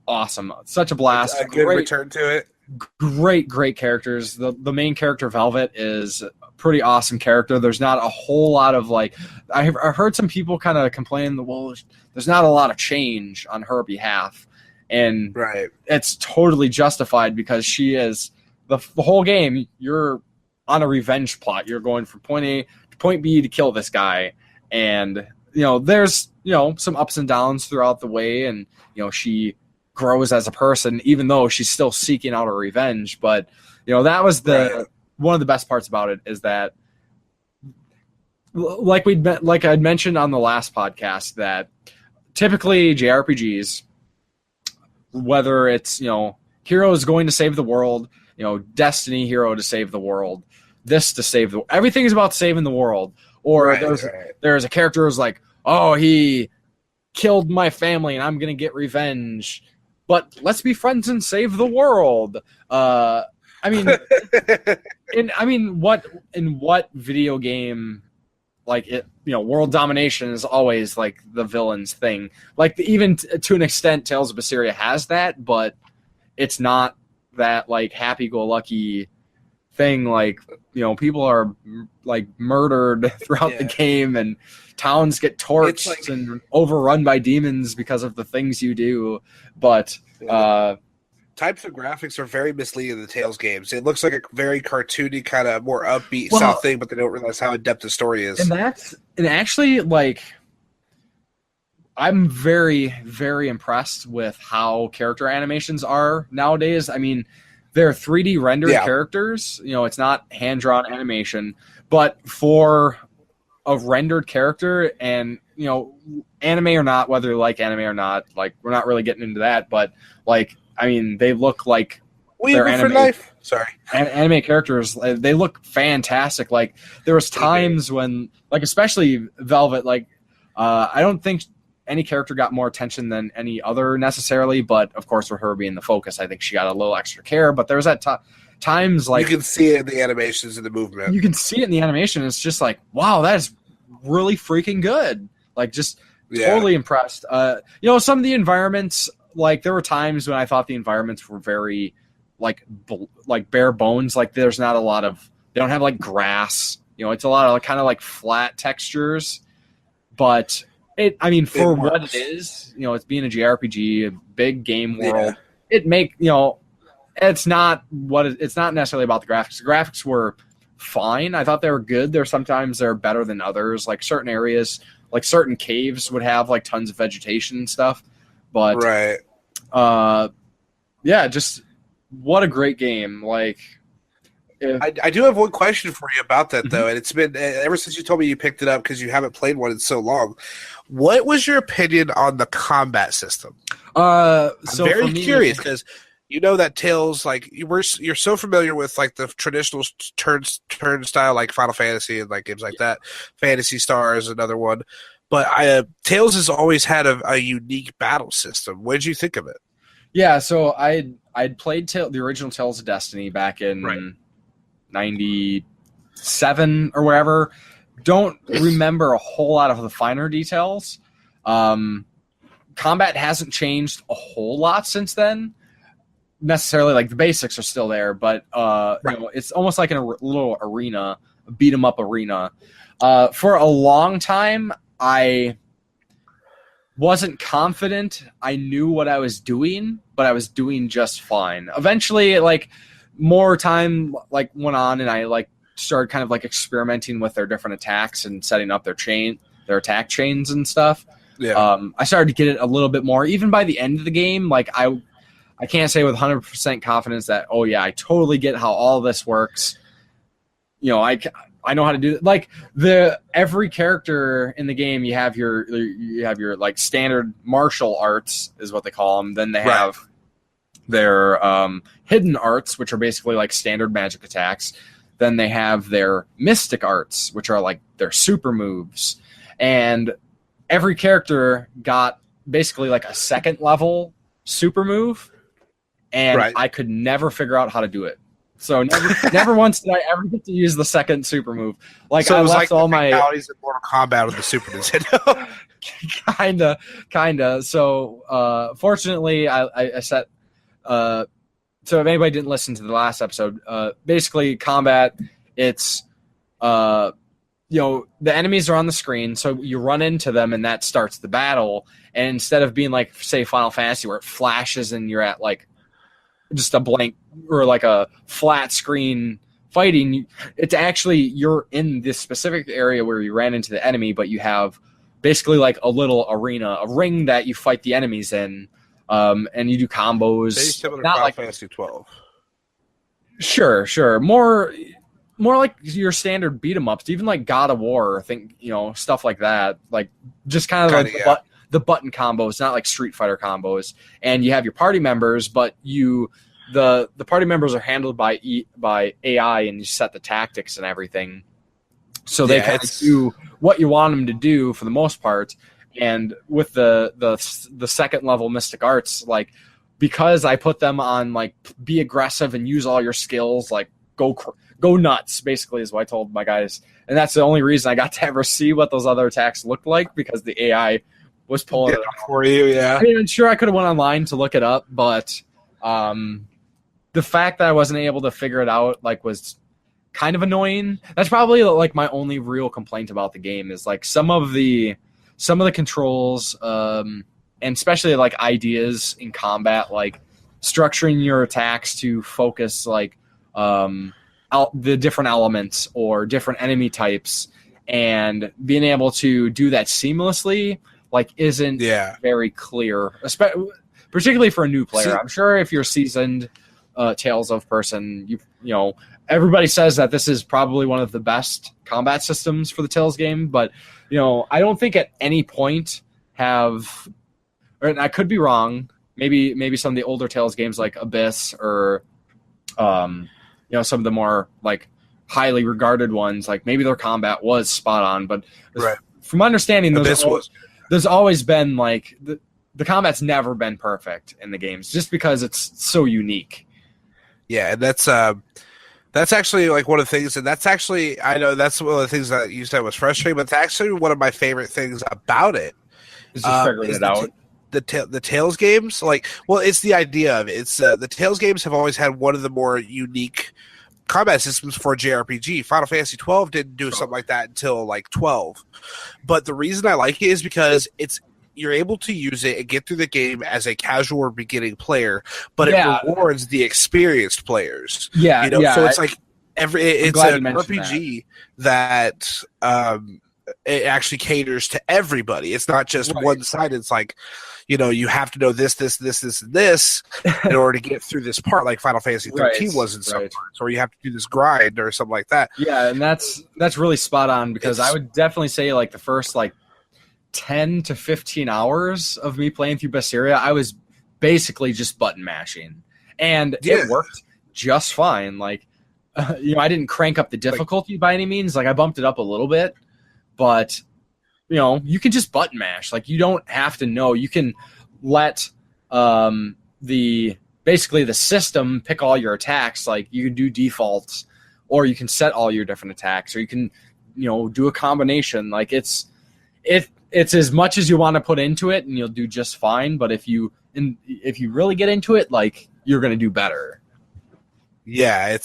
awesome. Such a blast. A good return to it. Great characters. The main character, Velvet, is a pretty awesome character. There's not a whole lot of I've heard some people kind of complain that, well, there's not a lot of change on her behalf, and it's totally justified because she is the whole game. You're on a revenge plot. You're going from point A to point B to kill this guy, and there's some ups and downs throughout the way, and she grows as a person, even though she's still seeking out her revenge. But that was one of the best parts about it, is that like I'd mentioned on the last podcast, that typically JRPGs, whether it's hero is going to save the world, Destiny hero to save the world, this to save the everything is about saving the world, or there's a character who's like, oh, he killed my family and I'm gonna get revenge, but let's be friends and save the world. What video game, world domination is always the villain's thing. Even to an extent, Tales of Berseria has that, but it's not that happy-go-lucky thing. People are murdered throughout the game, and towns get torched and overrun by demons because of the things you do. But types of graphics are very misleading in the Tales games. It looks like a very cartoony, kind of more upbeat style thing, but they don't realize how in-depth the story is. And actually, I'm very, very impressed with how character animations are nowadays. I mean, they're 3D rendered characters. It's not hand-drawn animation, but for a rendered character, and anime or not, whether you like anime or not, we're not really getting into that, but they look like they're anime. Anime characters. They look fantastic. There was times when, especially Velvet, I don't think any character got more attention than any other necessarily, but of course with her being the focus, I think she got a little extra care. But there was that times you can see it in the animations and the movement. You can see it in the animation. It's just wow, that is really freaking good. Totally impressed. Some of the environments, there were times when I thought the environments were very bare bones. There's not a lot of, they don't have grass. It's a lot of kind of flat textures, but for what it is, it's being a JRPG, a big game world. It's not necessarily about the graphics. The graphics were fine. I thought they were good. Sometimes they're better than others. Certain areas, certain caves would have tons of vegetation and stuff. But just what a great game. I do have one question for you about that, though, and it's been ever since you told me you picked it up because you haven't played one in so long. What was your opinion on the combat system? I'm very curious because that Tales, you're so familiar with the traditional turn style Final Fantasy and games like that. Phantasy Star is another one, but Tales has always had a unique battle system. What did you think of it? Yeah, so I'd played the original Tales of Destiny back in 97 or wherever. Don't remember a whole lot of the finer details. Combat hasn't changed a whole lot since then. Necessarily, the basics are still there, but it's almost like in a little arena, a beat 'em up arena. For a long time, I wasn't confident I knew what I was doing, but I was doing just fine. Eventually, like, more time like went on, and I like started kind of like experimenting with their different attacks and setting up their attack chains and stuff. Yeah. I started to get it a little bit more. Even by the end of the game, like I can't say with 100% confidence that, oh yeah, I totally get how all this works. You know, I know how to do it. Like every character in the game, you have your like standard martial arts is what they call them. Then they have their hidden arts, which are basically like standard magic attacks. Then they have their mystic arts, which are like their super moves. And every character got basically like a second level super move, and I could never figure out how to do it. So never once did I ever get to use the second super move. Like, so I left like all my fatalities in Mortal Kombat with the Super Nintendo. kinda. So fortunately, I set. So if anybody didn't listen to the last episode, basically combat, it's the enemies are on the screen, so you run into them, and that starts the battle. And instead of being like, say, Final Fantasy, where it flashes and you're at like just a blank or like a flat screen fighting, it's actually you're in this specific area where you ran into the enemy, but you have basically like a little arena, a ring that you fight the enemies in, and you do combos. Similar to Final Fantasy 12. Sure. More like your standard beat 'em ups, even like God of War, I think, stuff like that. Like just kind of like the button combos, not like Street Fighter combos. And you have your party members, but the party members are handled by AI, and you set the tactics and everything. So they kind of do what you want them to do for the most part. And with the second level Mystic Arts, like, because I put them on like be aggressive and use all your skills, like go nuts, basically, is what I told my guys. And that's the only reason I got to ever see what those other attacks looked like, because the AI was pulling it up for you. Yeah, I mean, sure, I could have went online to look it up, but the fact that I wasn't able to figure it out like was kind of annoying. That's probably like my only real complaint about the game, is like some of the controls, and especially like ideas in combat, like structuring your attacks to focus like the different elements or different enemy types, and being able to do that seamlessly like isn't very clear, particularly for a new player. I'm sure if you're seasoned Tales of person, you know everybody says that this is probably one of the best combat systems for the Tales game, but I don't think at any point have, and I could be wrong, maybe some of the older Tales games like Abyss or some of the more like highly regarded ones, like maybe their combat was spot on, but from my understanding, there's always been like the combat's never been perfect in the games, just because it's so unique. Yeah, and that's actually like one of the things, and that's actually, I know that's one of the things that you said was frustrating, but it's actually one of my favorite things about it. Is just figuring it out. The Tales games, it's the idea of it. It's the Tales games have always had one of the more unique combat systems for JRPG. Final Fantasy 12 didn't do something like that until like 12. But the reason I like it is because you're able to use it and get through the game as a casual or beginning player, but it rewards the experienced players. Yeah, so it's like it's an RPG that it actually caters to everybody. It's not just one side. It's like, you have to know this, and this in order to get through this part, like Final Fantasy 13 was in some parts, or you have to do this grind or something like that. Yeah, and that's really spot on, because I would definitely say like the first like 10 to 15 hours of me playing through Berseria, I was basically just button mashing, and it worked just fine. Like, I didn't crank up the difficulty by any means. Like, I bumped it up a little bit, but you can just button mash. Like, you don't have to know. You can let basically the system pick all your attacks. Like, you can do defaults, or you can set all your different attacks, or you can do a combination. Like, it's as much as you want to put into it, and you'll do just fine. But if you really get into it, like, you're going to do better. Yeah,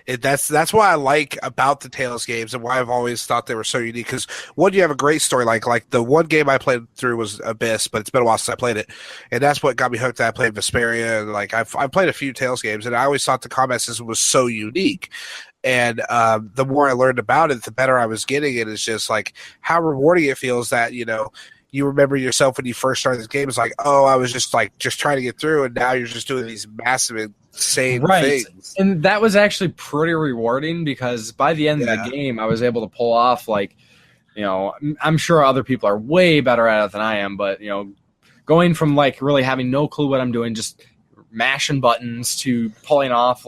That's why I like about the Tales games and why I've always thought they were so unique. Because one, you have a great story. Like the one game I played through was Abyss, but it's been a while since I played it, and that's what got me hooked. I played Vesperia, and like I've played a few Tales games, and I always thought the combat system was so unique. And the more I learned about it, the better I was getting it. It's just like how rewarding it feels that you remember yourself when you first started this game. It's like, oh, I was just trying to get through, and now you're just doing these massive, insane things. And that was actually pretty rewarding because by the end of the game, I was able to pull off I'm sure other people are way better at it than I am, but going from really having no clue what I'm doing, just mashing buttons to pulling off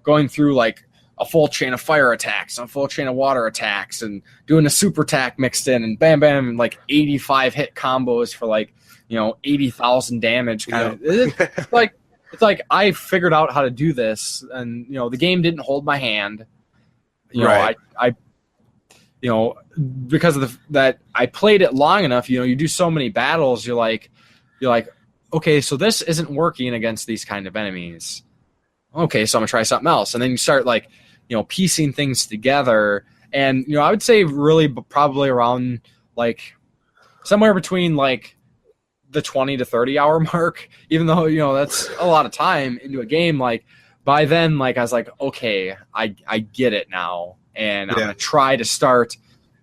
going through a full chain of fire attacks, a full chain of water attacks, and doing a super attack mixed in, and bam, bam, 85 hit combos for 80,000 damage. It's like I figured out how to do this, and the game didn't hold my hand. I because of that I played it long enough. You do so many battles. You're like, okay, so this isn't working against these kind of enemies. Okay, so I'm gonna try something else, and then you start piecing things together. And I would say really probably around somewhere between the 20 to 30 hour mark, even though that's a lot of time into a game. By then I was like, okay, I get it now, and I'm gonna try to start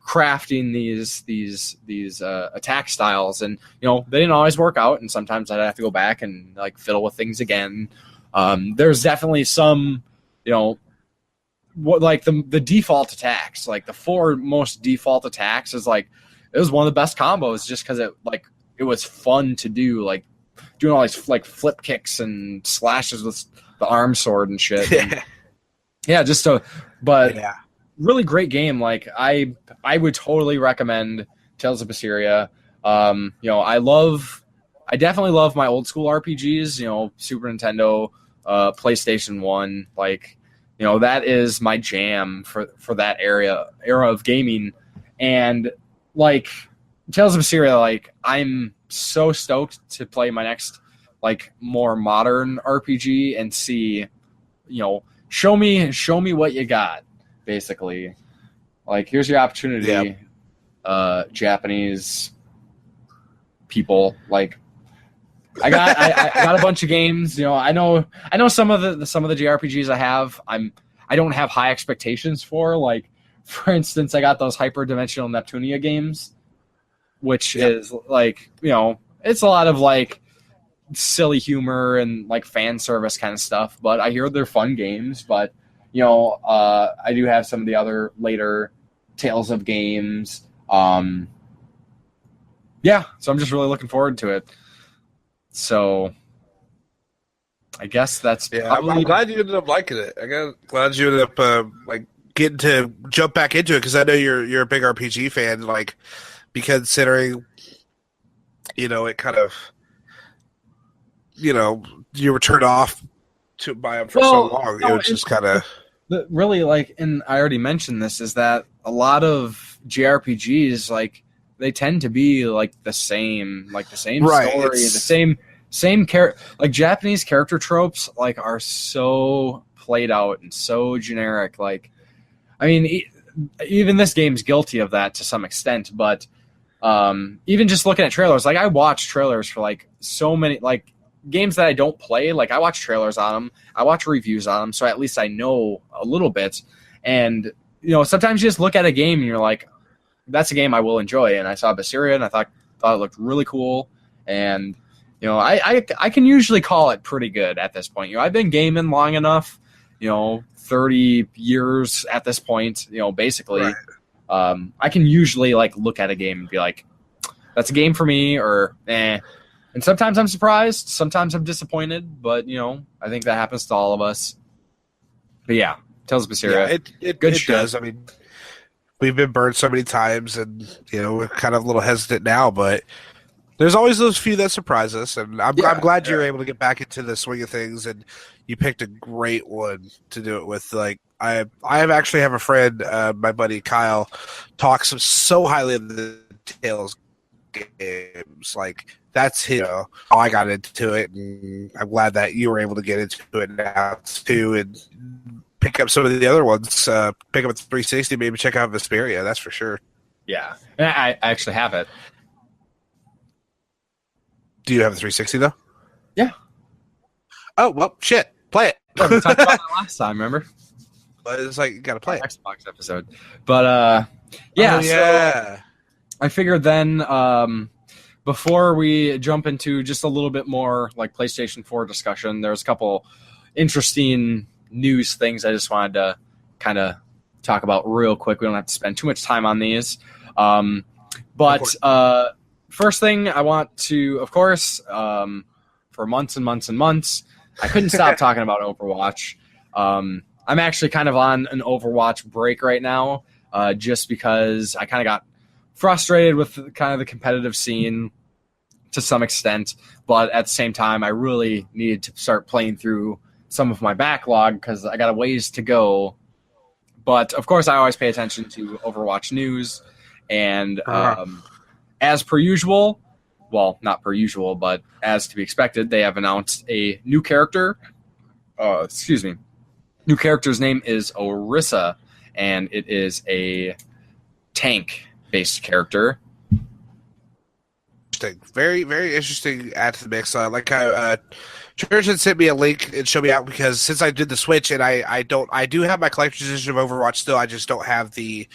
crafting these attack styles. And they didn't always work out, and sometimes I'd have to go back and fiddle with things again. There's definitely some, the default attacks, the 4 most default attacks is it was one of the best combos just because it was fun to do, doing all these flip kicks and slashes with the arm sword and shit. Really great game. I would totally recommend Tales of Berseria. I definitely love my old school RPGs, Super Nintendo, PlayStation 1, that is my jam for that era of gaming. And Tales of Berseria, I'm so stoked to play my next more modern RPG and see, show me what you got, basically. Here's your opportunity, Japanese people. I got a bunch of games. I know some of the JRPGs I have. I don't have high expectations for. For instance, I got those Hyperdimensional Neptunia games, which is it's a lot of silly humor and fan service kind of stuff. But I hear they're fun games. But I do have some of the other later Tales of games. So I'm just really looking forward to it. So I guess that's probably... I'm glad you ended up liking it. Glad you ended up getting to jump back into it, because I know you're a big RPG fan. Be considering, it kind of, you were turned off by them for so long. It was just kind of really and I already mentioned this, is that a lot of JRPGs they tend to be the same story, the same character. Japanese character tropes are so played out and so generic. Even this game's guilty of that to some extent. But even just looking at trailers, I watch trailers for so many games that I don't play. I watch trailers on them, I watch reviews on them, so at least I know a little bit. And sometimes you just look at a game and you're like, that's a game I will enjoy. And I saw Berseria and I thought it looked really cool. And I can usually call it pretty good at this point. I've been gaming long enough, 30 years at this point, basically. Right. I can usually look at a game and be like, that's a game for me, or eh. And sometimes I'm surprised, sometimes I'm disappointed, but I think that happens to all of us. But yeah, Tales of Berseria. Yeah, it does. I mean, we've been burned so many times, and we're kind of a little hesitant now, but there's always those few that surprise us, and I'm glad you're able to get back into the swing of things, and you picked a great one to do it with. I actually have a friend, my buddy Kyle, talks so highly of the Tales games. That's how I got into it, and I'm glad that you were able to get into it now too. And pick up some of the other ones. Pick up a 360, maybe check out Vesperia. That's for sure. Yeah, I actually have it. Do you have a 360 though? Yeah. Oh well, shit. Play it. Yeah, we talked about that last time. Remember? But it's like you gotta play it. Xbox episode. But yeah. So I figured then before we jump into just a little bit more like PlayStation 4 discussion, there's a couple interesting news things I just wanted to kind of talk about real quick. We don't have to spend too much time on these. But first thing I want to, of course, for months and months and months, I couldn't stop talking about Overwatch. I'm actually kind of on an Overwatch break right now, just because I kind of got frustrated with kind of the competitive scene to some extent, but at the same time, I really needed to start playing through some of my backlog because I got a ways to go. But of course, I always pay attention to Overwatch news, and as per usual, well, not per usual, but as to be expected, they have announced a new character. New character's name is Orisa, and it is a tank-based character. Interesting. Very, very interesting add to the mix. Like Church had sent me a link and showed me out because since I did the Switch and I do have my collector's edition of Overwatch still. I just don't have the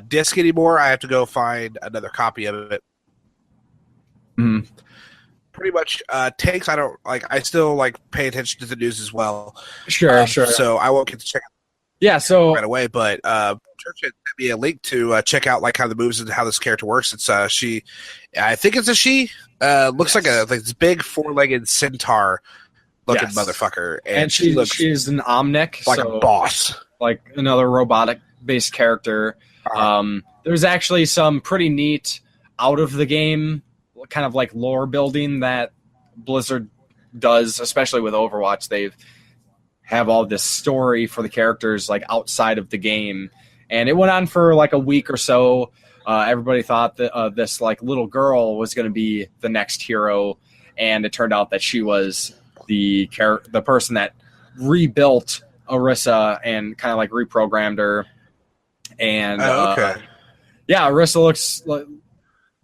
disc anymore. I have to go find another copy of it. Mm. Pretty much tanks. I don't like. I still like pay attention to the news as well. Sure. So I won't get to check. Yeah. So right away, but Church had sent me a link to check out like how the moves and how this character works. It's she. I think it's a she. Looks like this big four-legged centaur looking motherfucker, and she's an Omnic, like a boss, like another robotic-based character. There's actually some pretty neat out of the game kind of like lore building that Blizzard does, especially with Overwatch. They have all this story for the characters like outside of the game, and it went on for like a week or so. Everybody thought that this like little girl was going to be the next hero, and it turned out that she was the person that rebuilt Orisa and kind of like reprogrammed her. And Orisa looks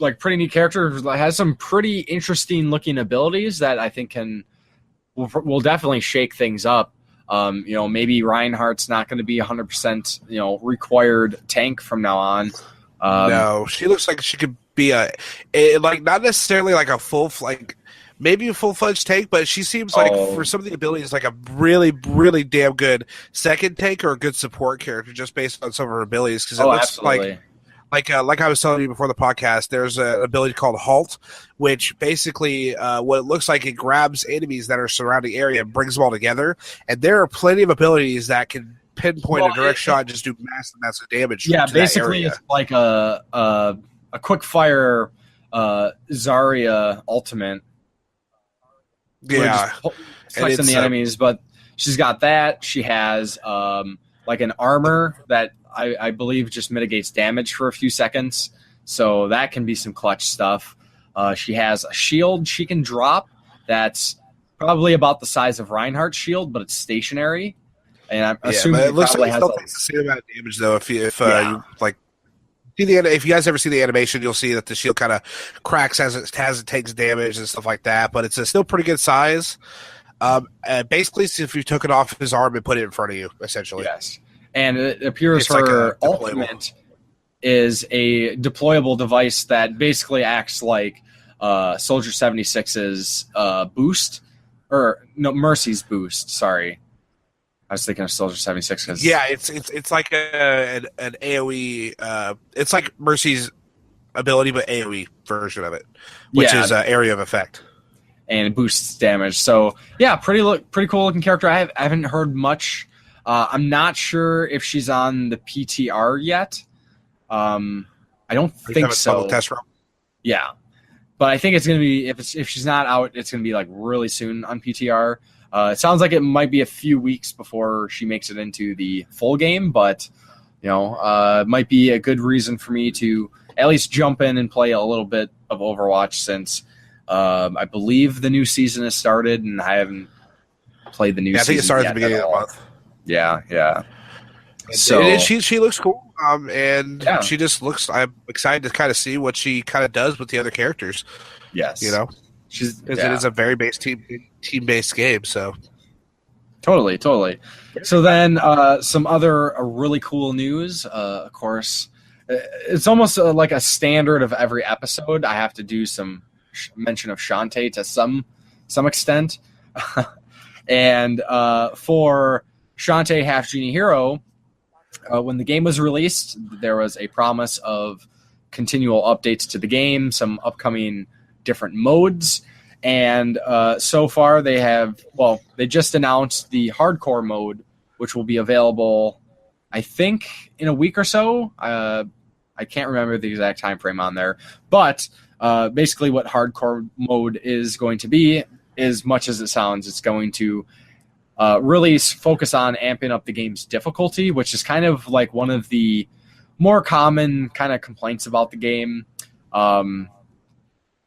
like pretty neat character. Has some pretty interesting looking abilities that I think will definitely shake things up. Maybe Reinhardt's not going to be 100% required tank from now on. No, she looks like she could be like not necessarily like a maybe a full-fledged tank, but she seems like for some of the abilities like a really, really damn good second tank or a good support character just based on some of her abilities. Because it looks absolutely. like I was telling you before the podcast, there's an ability called Halt, which basically what it looks like, it grabs enemies that are surrounding the area and brings them all together. And there are plenty of abilities that can pinpoint a direct shot and just do massive damage. Yeah, basically it's like a quick fire Zarya ultimate. Yeah, selecting the enemies, but she's got that. She has like an armor that I believe just mitigates damage for a few seconds, so that can be some clutch stuff. She has a shield she can drop that's probably about the size of Reinhardt's shield, but it's stationary. And I'm assuming it looks like it still takes the same amount of damage though. If you like. If you guys ever see the animation, you'll see that the shield kind of cracks as it takes damage and stuff like that. But it's still pretty good size. Basically, if you took it off his arm and put it in front of you, essentially. Yes, and it appears her ultimate is a deployable device that basically acts like Soldier 76's boost, or no, Mercy's boost. Sorry. I was thinking of Soldier 76 because it's like an AOE. It's like Mercy's ability, but AOE version of it, which is area of effect, and it boosts damage. So pretty cool looking character. I haven't heard much. I'm not sure if she's on the PTR yet. I don't think so. Test run. Yeah, but I think it's gonna be if she's not out, it's gonna be like really soon on PTR. It sounds like it might be a few weeks before she makes it into the full game, but it might be a good reason for me to at least jump in and play a little bit of Overwatch since I believe the new season has started and I haven't played the new season. I think it started at the beginning of the month. Yeah. So she looks cool, and Yeah. she just looks. I'm excited to kind of see what she kind of does with the other characters. Yes, because it is a very team based game. So totally. So then, some other really cool news. Of course, it's almost like a standard of every episode. I have to do some mention of Shantae to some extent, and for Shantae Half Genie Hero. When the game was released, there was a promise of continual updates to the game, some upcoming different modes, and so far they just announced the hardcore mode, which will be available, I think, in a week or so. I can't remember the exact time frame on there, but basically what hardcore mode is going to be, as much as it sounds, it's going to really focus on amping up the game's difficulty, which is kind of like one of the more common kind of complaints about the game.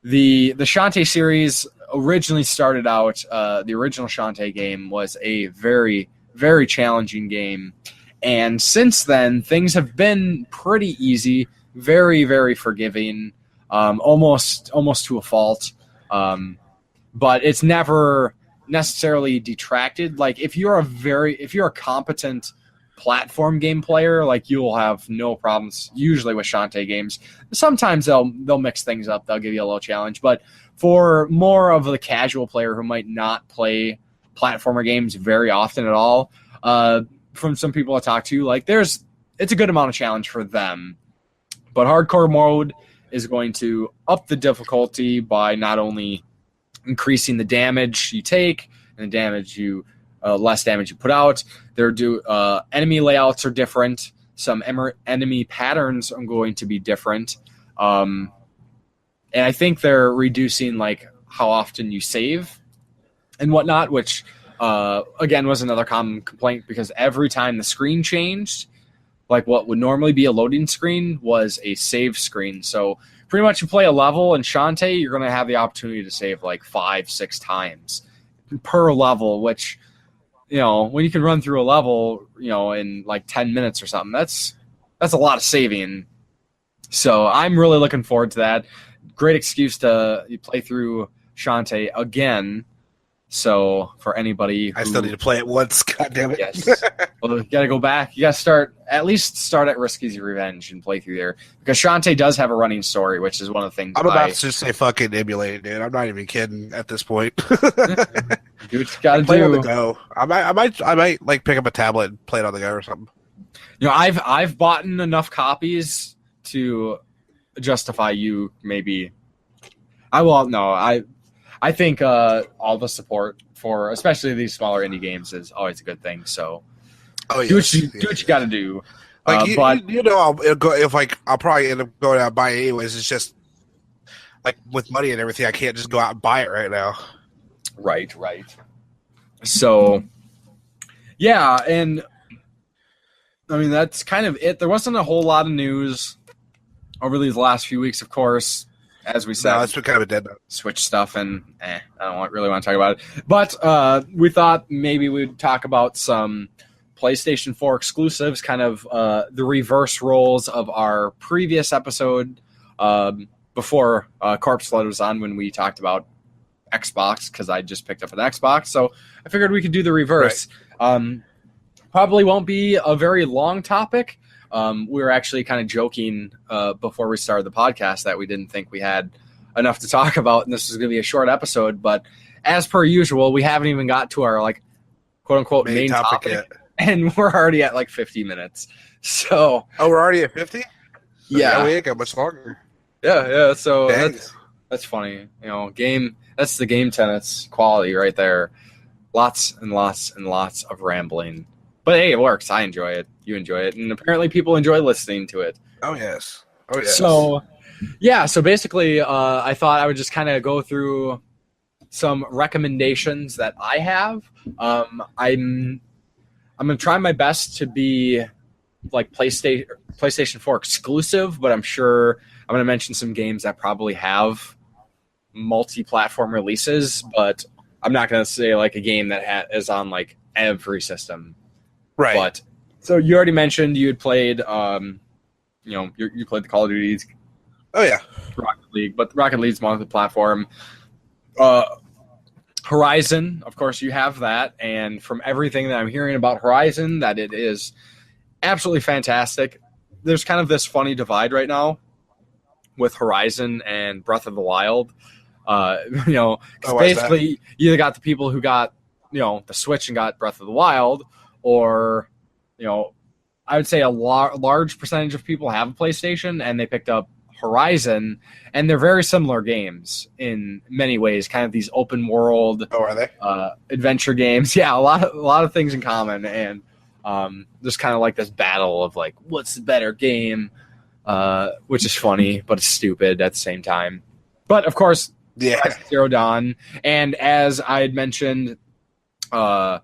The Shantae series originally started out, the original Shantae game was a very, very challenging game. And since then, things have been pretty easy, very, very forgiving, almost to a fault. But it's never necessarily detracted. Like if you're a competent platform game player, like you'll have no problems usually with Shantae games. Sometimes they'll mix things up, they'll give you a little challenge, but for more of the casual player who might not play platformer games very often at all, from some people I talk to, like it's a good amount of challenge for them. But hardcore mode is going to up the difficulty by not only increasing the damage you take and the damage less damage you put out. Enemy layouts are different. Some enemy patterns are going to be different. And I think they're reducing like how often you save and whatnot, which again was another common complaint, because every time the screen changed, like what would normally be a loading screen was a save screen. So pretty much you play a level in Shantae, you're going to have the opportunity to save like 5-6 times per level, which, when you can run through a level, in like 10 minutes or something, that's a lot of saving. So I'm really looking forward to that. Great excuse to play through Shantae again. So for anybody I still need to play it once, God damn it. Yes. Well, you got to go back. You got to at least at Risky's Revenge and play through there, because Shantae does have a running story, which is one of the things I'm about to just say fucking emulate, dude. I'm not even kidding at this point. Do what you got to play do. on the go. I might like pick up a tablet and play it on the go or something. I've bought enough copies to justify you maybe. I think all the support for especially these smaller indie games is always a good thing. So do what you got to do. Like I'll probably end up going out and buying it anyways. It's just like with money and everything, I can't just go out and buy it right now. Right. So yeah, and I mean that's kind of it. There wasn't a whole lot of news over these last few weeks, of course. As we said, it's been kind of a dead note. Switch stuff, and I don't really want to talk about it. But we thought maybe we'd talk about some PlayStation 4 exclusives, kind of the reverse roles of our previous episode before Corpse Flood was on, when we talked about Xbox, because I just picked up an Xbox. So I figured we could do the reverse. Right. Probably won't be a very long topic. We were actually kind of joking before we started the podcast that we didn't think we had enough to talk about, and this was going to be a short episode. But as per usual, we haven't even got to our like quote unquote main topic yet, and we're already at like 50 minutes. So we're already at 50. Yeah, we ain't got much longer. Yeah. So that's funny. That's the Game Tenants quality right there. Lots and lots and lots of rambling. But hey, it works. I enjoy it. You enjoy it. And apparently people enjoy listening to it. Oh, yes. So, yeah. So basically, I thought I would just kind of go through some recommendations that I have. I'm going to try my best to be like PlayStation 4 exclusive, but I'm sure I'm going to mention some games that probably have multi-platform releases, but I'm not going to say like a game that is on like every system. Right. But so you already mentioned you had played, you played the Call of Duties. Oh yeah. Rocket League, but Rocket League's multi-platform. Horizon, of course, you have that, and from everything that I'm hearing about Horizon, that it is absolutely fantastic. There's kind of this funny divide right now with Horizon and Breath of the Wild. Basically, you either got the people who got, the Switch and got Breath of the Wild, or, I would say a large percentage of people have a PlayStation and they picked up Horizon, and they're very similar games in many ways, kind of these open world are they? Adventure games. Yeah, a lot of things in common, and there's kind of like this battle of like, what's the better game, which is funny, but it's stupid at the same time. But of course, Zero Dawn, and as I had mentioned, Tales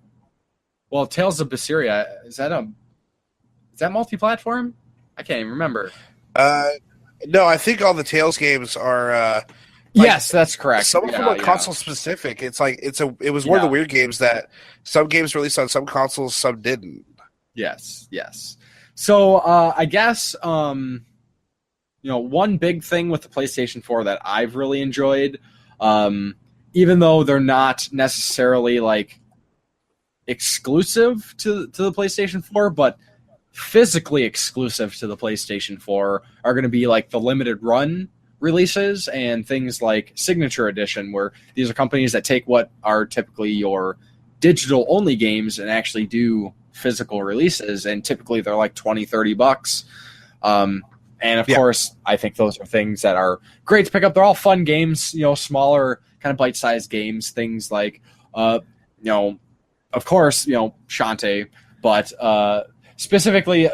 of Berseria, is that multi-platform? I can't even remember. No, I think all the Tales games are. Yes, that's correct. Some of them are console specific. It's like it was one of the weird games that some games released on some consoles, some didn't. Yes. So I guess one big thing with the PlayStation 4 that I've really enjoyed, even though they're not necessarily like exclusive to the PlayStation 4, but physically exclusive to the PlayStation 4 are going to be like the limited run releases and things like Signature Edition, where these are companies that take what are typically your digital only games and actually do physical releases, and typically they're like $20-$30. And of course, I think those are things that are great to pick up. They're all fun games, smaller kind of bite-sized games, things like of course, Shantae, but specifically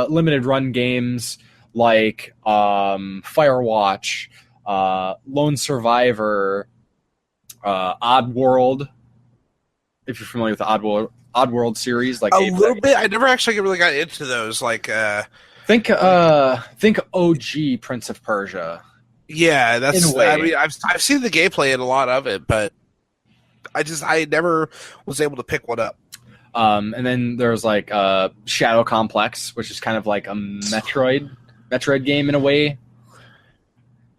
limited run games like Firewatch, Lone Survivor, Oddworld. If you're familiar with the Oddworld series, like a little bit. I never actually really got into those. Like think OG Prince of Persia. Yeah, that's. I mean, I've seen the gameplay in a lot of it, but I never was able to pick one up. And then there's like Shadow Complex, which is kind of like a Metroid game in a way.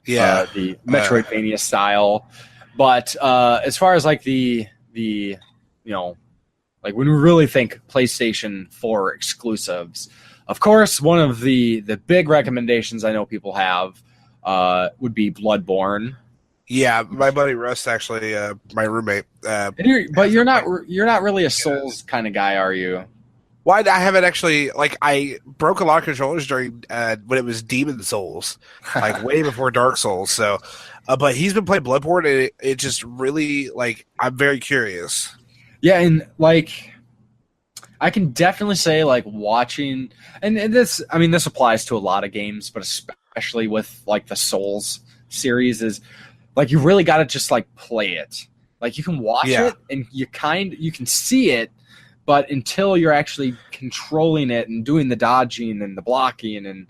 Yeah, the Metroidvania style. But as far as like the like when we really think PlayStation 4 exclusives, of course, one of the big recommendations I know people have would be Bloodborne. Yeah, my buddy Russ, actually, my roommate. But you're not really a Souls kind of guy, are you? Why? I haven't actually, like, I broke a lot of controllers during when it was Demon Souls, like way before Dark Souls. So, but he's been playing Bloodborne, and it just really, like, I'm very curious. Yeah, and like, I can definitely say, like, watching, and this, I mean, this applies to a lot of games, but especially with like the Souls series, is like you really got to just like play it. Like you can watch it and you can see it, but until you're actually controlling it and doing the dodging and the blocking and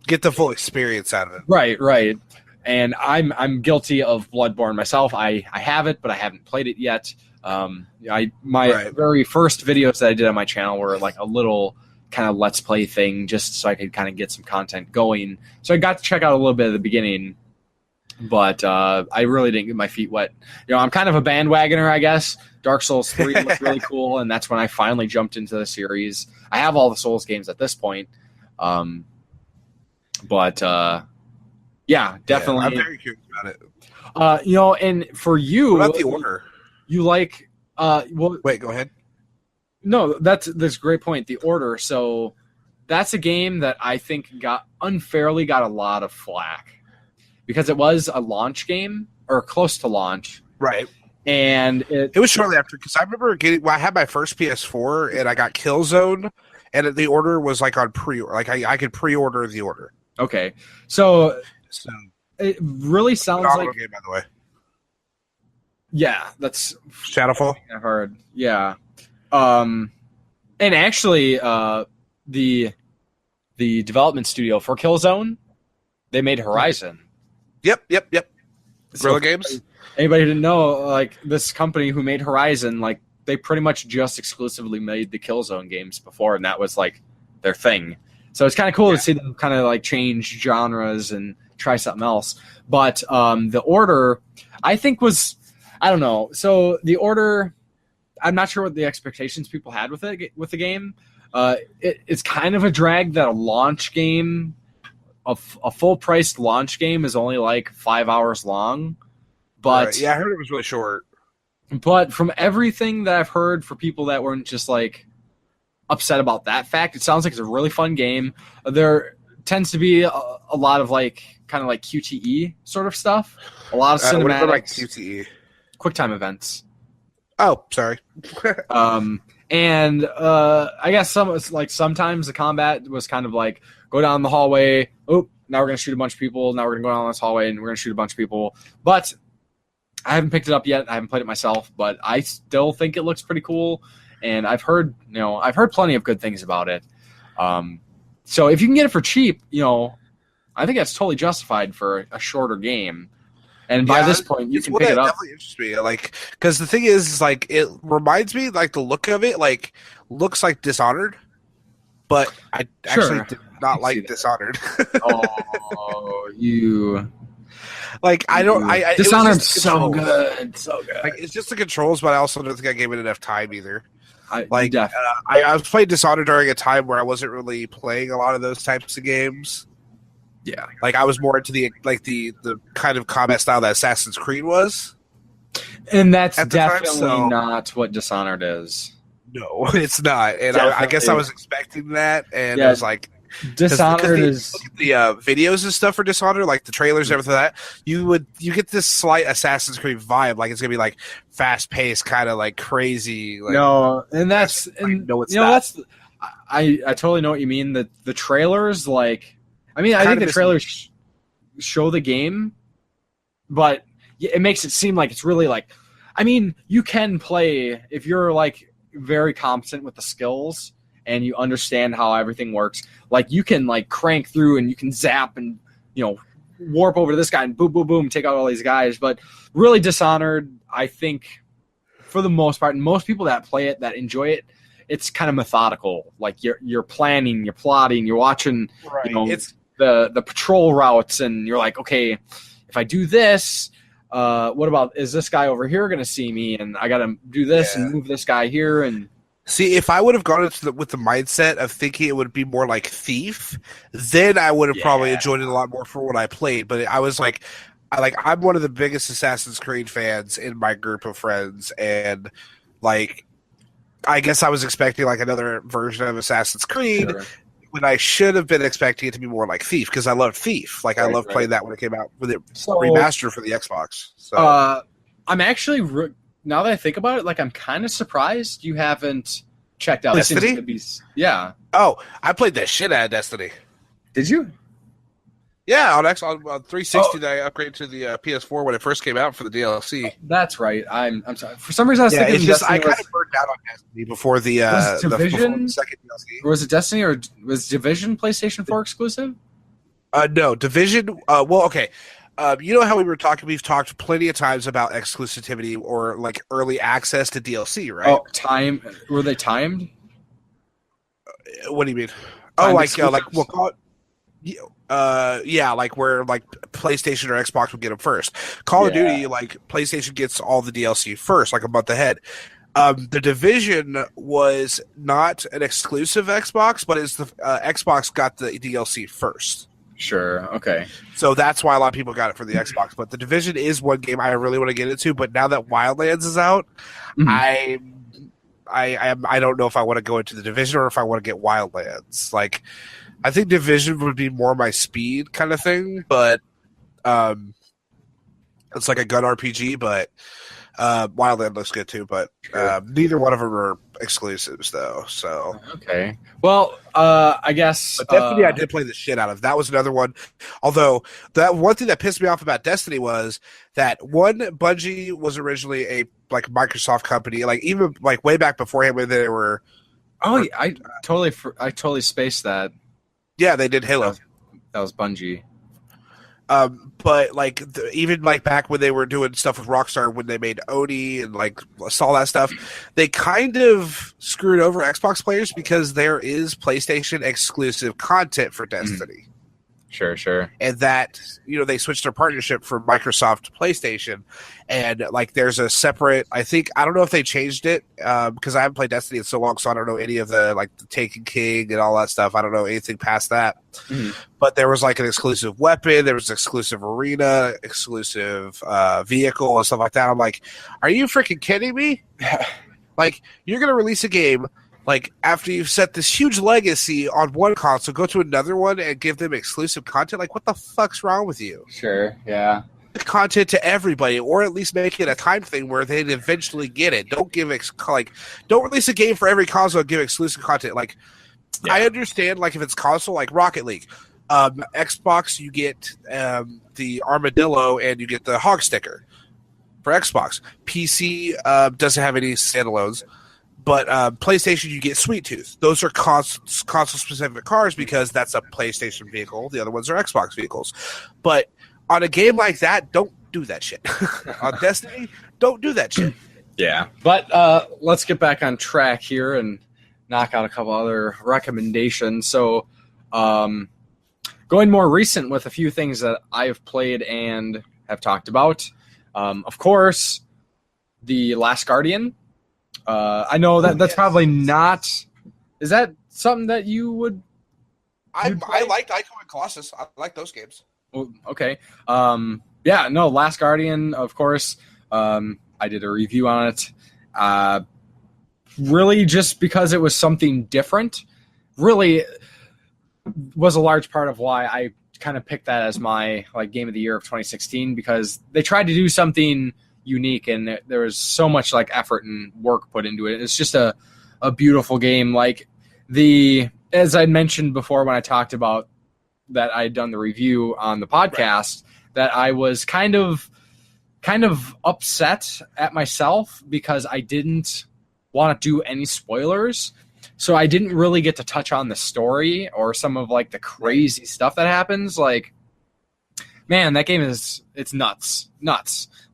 get the full experience out of it. Right. And I'm guilty of Bloodborne myself. I have it, but I haven't played it yet. My very first videos that I did on my channel were like a little kind of let's play thing, just so I could kind of get some content going. So I got to check out a little bit at the beginning, but I really didn't get my feet wet. I'm kind of a bandwagoner, I guess. Dark Souls 3 looked really cool, and that's when I finally jumped into the series. I have all the Souls games at this point, but yeah, definitely. I'm very curious about it. And for you, what about the order? You like? Wait, go ahead. No, that's a great point. The order. So that's a game that I think unfairly got a lot of flack because it was a launch game or close to launch. Right. And it was shortly after, because I remember I had my first PS4 and I got Killzone, and the order was like on pre-order. Like I could pre-order the order. Okay. So it really sounds like game, by the way. Yeah, that's Shadowfall. I've heard. Yeah. And actually, the development studio for Killzone, they made Horizon. Yep. Guerrilla Games. Anybody who didn't know, like this company who made Horizon, like they pretty much just exclusively made the Killzone games before, and that was like their thing. So it's kind of cool to see them kind of like change genres and try something else. But the Order, I think was, I don't know. So the Order, I'm not sure what the expectations people had with the game. It's kind of a drag that a launch game, a full-priced launch game, is only like 5 hours long. But yeah, I heard it was really short. But from everything that I've heard for people that weren't just like upset about that fact, it sounds like it's a really fun game. There tends to be a lot of like kind of like QTE sort of stuff, a lot of cinematics, like QTE, QuickTime events. Oh, sorry. And I guess sometimes the combat was kind of like go down the hallway. Oh, now we're gonna shoot a bunch of people. Now we're gonna go down this hallway and we're gonna shoot a bunch of people. But I haven't picked it up yet. I haven't played it myself, but I still think it looks pretty cool. And I've heard plenty of good things about it. So if you can get it for cheap, I think that's totally justified for a shorter game. And by this point, you can pick it up. Definitely interests me, like, because the thing is, like, it reminds me, like, the look of it, like, looks like Dishonored, but I actually did not like Dishonored. Oh, you. Like, I don't. Dishonored's so good, so good. Like, it's just the controls, but I also don't think I gave it enough time either. I was playing Dishonored during a time where I wasn't really playing a lot of those types of games. Yeah, like I was more into the kind of combat style that Assassin's Creed was, and that's definitely not what Dishonored is. No, it's not. And I guess I was expecting that, and it was like Dishonored is look at the videos and stuff for Dishonored, like the trailers and everything like that. You get this slight Assassin's Creed vibe, like it's gonna be like fast paced, kind of like crazy. Like, no, and that's I totally know what you mean. The trailers, like. I mean, I think the trailers show the game, but it makes it seem like it's really like. I mean, you can play if you're like very competent with the skills and you understand how everything works. Like you can like crank through and you can zap and warp over to this guy and boom, boom, boom, take out all these guys. But really, Dishonored, I think, for the most part, and most people that play it that enjoy it, it's kind of methodical. Like you're planning, you're plotting, you're watching. Right. It's the patrol routes, and you're like, okay, if I do this, what about, is this guy over here going to see me? And I got to do this and move this guy here. And see, if I would have gone into with the mindset of thinking it would be more like Thief, then I would have probably enjoyed it a lot more for what I played. But I was like, I'm one of the biggest Assassin's Creed fans in my group of friends, and like, I guess I was expecting like another version of Assassin's Creed. Sure. When I should have been expecting it to be more like Thief, because I loved Thief. Like, I loved playing that when it came out with it remastered for the Xbox. So I'm actually, now that I think about it, like, I'm kind of surprised you haven't checked out Destiny. Yeah. Oh, I played the shit out of Destiny. Did you? Yeah, on 360, I upgraded to the PS4 when it first came out for the DLC. That's right. I'm sorry. For some reason, I was thinking it's just I kind of burned out on Destiny before the Division, the second DLC. Or was it Destiny, or was Division PlayStation 4 exclusive? No, Division. Well, okay. You know how we've talked plenty of times about exclusivity or like early access to DLC, right? Oh, were they timed? What do you mean? We'll call it. Like where like PlayStation or Xbox would get them first. Call of Duty, like PlayStation gets all the DLC first, like a month ahead. The Division was not an exclusive Xbox, but it's the Xbox got the DLC first. Sure. Okay. So that's why a lot of people got it for the Xbox. But the Division is one game I really want to get into. But now that Wildlands is out, I don't know if I want to go into the Division or if I want to get Wildlands. Like, I think Division would be more my speed kind of thing, but it's like a gun RPG. But Wildland looks good too. But neither one of them are exclusives, though. So okay. Well, I guess. But definitely, I did play the shit out of. That was another one. Although that one thing that pissed me off about Destiny was that Bungie was originally a like Microsoft company, like even like way back beforehand when they were. Oh, I totally spaced that. Yeah, they did Halo. That was Bungie. But like even like back when they were doing stuff with Rockstar, when they made Oni and like saw that stuff, they kind of screwed over Xbox players because there is PlayStation exclusive content for Destiny. Sure. And that, they switched their partnership from Microsoft to PlayStation. And like there's a separate, I don't know if they changed it because I haven't played Destiny in so long, so I don't know any of the like the Taken King and all that stuff. I don't know anything past that. But there was like an exclusive weapon, there was exclusive arena, exclusive vehicle and stuff like that. I'm like, are you freaking kidding me? Like, you're going to release a game like after you've set this huge legacy on one console, go to another one and give them exclusive content. Like, what the fuck's wrong with you? Sure, yeah. Content to everybody, or at least make it a time thing where they'd eventually get it. Don't give don't release a game for every console and give exclusive content. Like, I understand, like if it's console, like Rocket League, Xbox, you get the armadillo and you get the hog sticker for Xbox. PC doesn't have any standalones. But PlayStation, you get Sweet Tooth. Those are console-specific cars because that's a PlayStation vehicle. The other ones are Xbox vehicles. But on a game like that, don't do that shit. On Destiny, don't do that shit. Yeah. But let's get back on track here and knock out a couple other recommendations. So going more recent with a few things that I've played and have talked about. Of course, The Last Guardian. I know that's probably not. Is that something that you would? I liked Ico and Colossus. I like those games. Well, okay. Yeah. No. Last Guardian. Of course. I did a review on it. Really, just because it was something different. Really, was a large part of why I kind of picked that as my like game of the year of 2016 because they tried to do something unique and there was so much like effort and work put into it. It's just a beautiful game. Like as I mentioned before when I talked about that I had done the review on the podcast, that I was kind of upset at myself because I didn't want to do any spoilers. So I didn't really get to touch on the story or some of like the crazy stuff that happens. Like, man, that game it's nuts.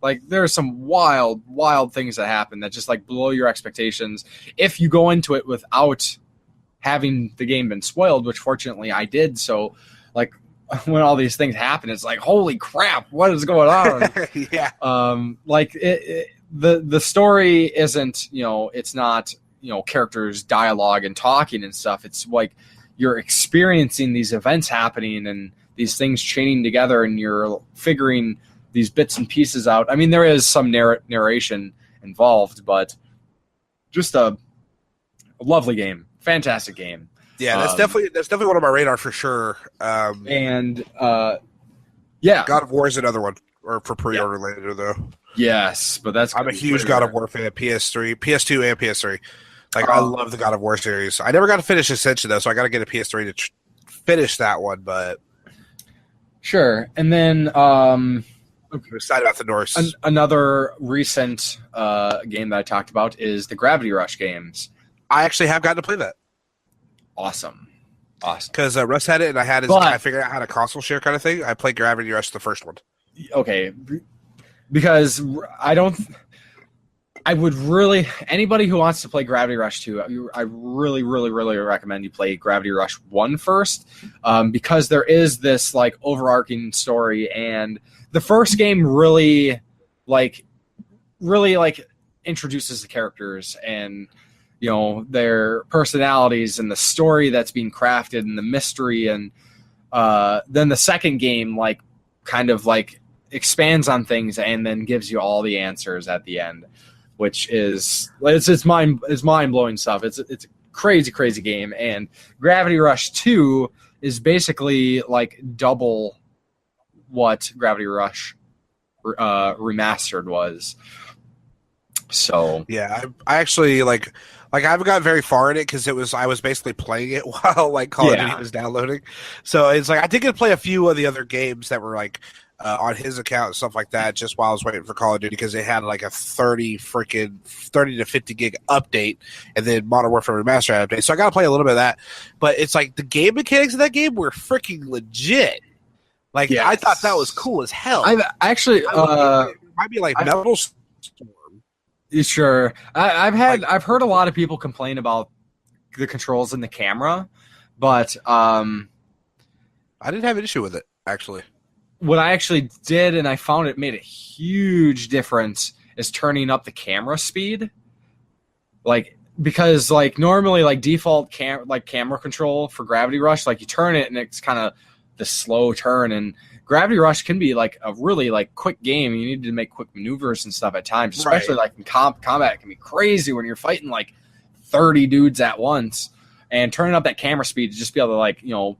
Like there are some wild things that happen that just like blow your expectations. If you go into it without having the game been spoiled, which fortunately I did. So like when all these things happen, it's like, holy crap, what is going on? Yeah. Like the story isn't, it's not, characters dialogue and talking and stuff. It's like you're experiencing these events happening and these things chaining together and you're figuring these bits and pieces out. I mean, there is some narration involved, but just a lovely game. Fantastic game. Yeah, that's definitely one on my radar for sure. Yeah. God of War is another one, or for pre-order later though. Yes, but I'm a huge God of War fan. PS3, PS2, and PS3. Like I love the God of War series. I never got to finish Ascension though, so I got to get a PS3 to finish that one. But sure, and then I'm excited about the Norse. Another recent game that I talked about is the Gravity Rush games. I actually have gotten to play that. Awesome. Because Russ had it, and I figured out how to console share kind of thing. I played Gravity Rush, the first one. Okay, because I would really, anybody who wants to play Gravity Rush 2, I really, really, really recommend you play Gravity Rush 1 first, because there is this like overarching story, and the first game really introduces the characters and their personalities and the story that's being crafted and the mystery, and then the second game kind of expands on things and then gives you all the answers at the end, which is it's mind blowing stuff. It's a crazy game, and Gravity Rush 2 is basically like double what Gravity Rush remastered was. So yeah, I actually like I haven't gotten very far in it because I was basically playing it while Call of Duty was downloading. So it's I did get to play a few of the other games that were on his account and stuff like that just while I was waiting for Call of Duty, because they had a 30 to 50 gig update and then Modern Warfare Remastered update. So I got to play a little bit of that, but it's the game mechanics of that game were freaking legit. Like, Yes. I thought that was cool as hell. I've actually, it might be like Metal Storm. sure. I've heard a lot of people complain about the controls in the camera, but I didn't have an issue with it, actually. what I actually did, and I found it made a huge difference, is turning up the camera speed. Like, because like normally like default camera control for Gravity Rush, like you turn it and it's kind of the slow turn, and Gravity Rush can be like a really like quick game. You need to make quick maneuvers and stuff at times, especially like in combat. It can be crazy when you're fighting like 30 dudes at once, and turning up that camera speed to just be able to like, you know,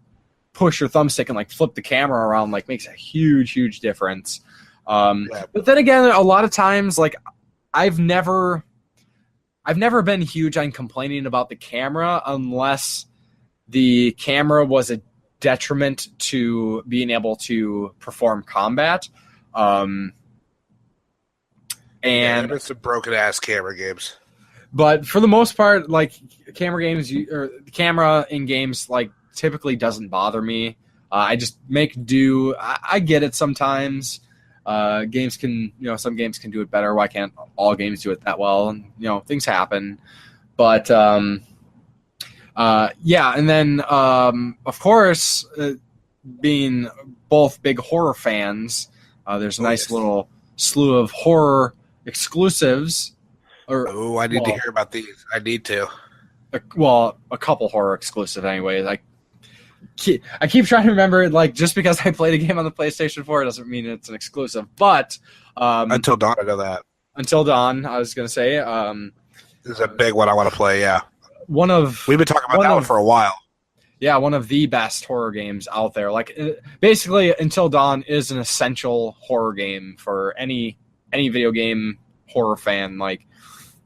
push your thumbstick and like flip the camera around like makes a huge difference. But then again, a lot of times like I've never been huge on complaining about the camera unless the camera was a detriment to being able to perform combat. And it's some broken ass camera games. But for the most part, like camera games or the camera in games like typically doesn't bother me. I just make do. I get it sometimes. Games can, you know, some games can do it better. Why can't all games do it that well? And, you know, things happen. But yeah, and then of course, being both big horror fans, there's a nice little slew of horror exclusives. I need to hear about these. I need to. A couple horror exclusive anyways. I keep trying to remember, like, just because I played a game on the PlayStation 4 doesn't mean it's an exclusive. But Until Dawn, I know that. Until Dawn, I was going to say. This is a big one I want to play, yeah. We've been talking about that one for a while. Yeah, one of the best horror games out there. Like, basically, Until Dawn is an essential horror game for any video game horror fan. Like,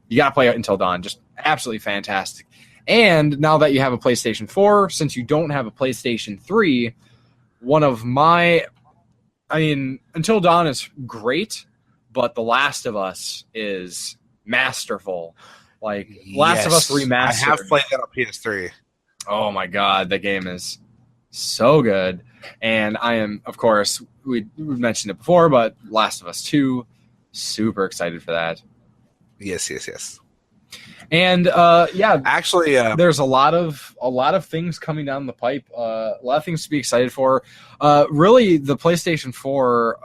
you got to play Until Dawn. Just absolutely fantastic. And now that you have a PlayStation 4, since you don't have a PlayStation 3, Until Dawn is great, but The Last of Us is masterful. Like, Last of Us Remastered. I have played that on PS3. Oh my god, that game is so good. And I am, of course, we've mentioned it before, but Last of Us 2, super excited for that. Yes. And actually, there's a lot of things coming down the pipe. A lot of things to be excited for. Really, the PlayStation 4,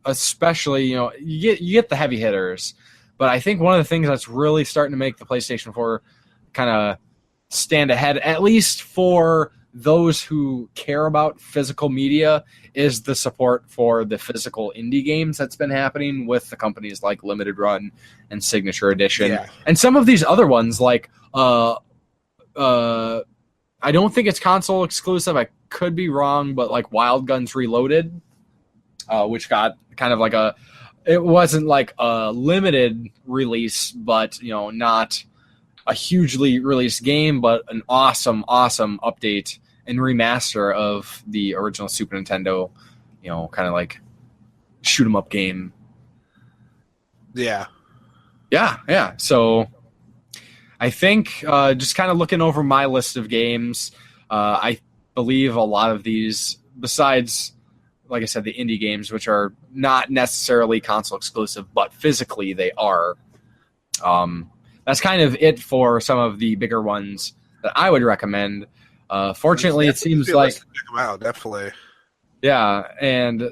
especially, you know, you get the heavy hitters, but I think one of the things that's really starting to make the PlayStation 4 kind of stand ahead, at least for those who care about physical media, is the support for the physical indie games that's been happening with the companies like Limited Run and Signature Edition. Yeah. And some of these other ones, like I don't think it's console exclusive, I could be wrong, but like Wild Guns Reloaded, which got kind of like it wasn't like a limited release, but, you know, not a hugely released game, but an awesome update and remaster of the original Super Nintendo, you know, kind of like shoot 'em up game. Yeah. So I think just kind of looking over my list of games, I believe a lot of these, besides, like I said, the indie games, which are not necessarily console exclusive, but physically they are. That's kind of it for some of the bigger ones that I would recommend. Fortunately, it seems like check them out, definitely. Yeah, and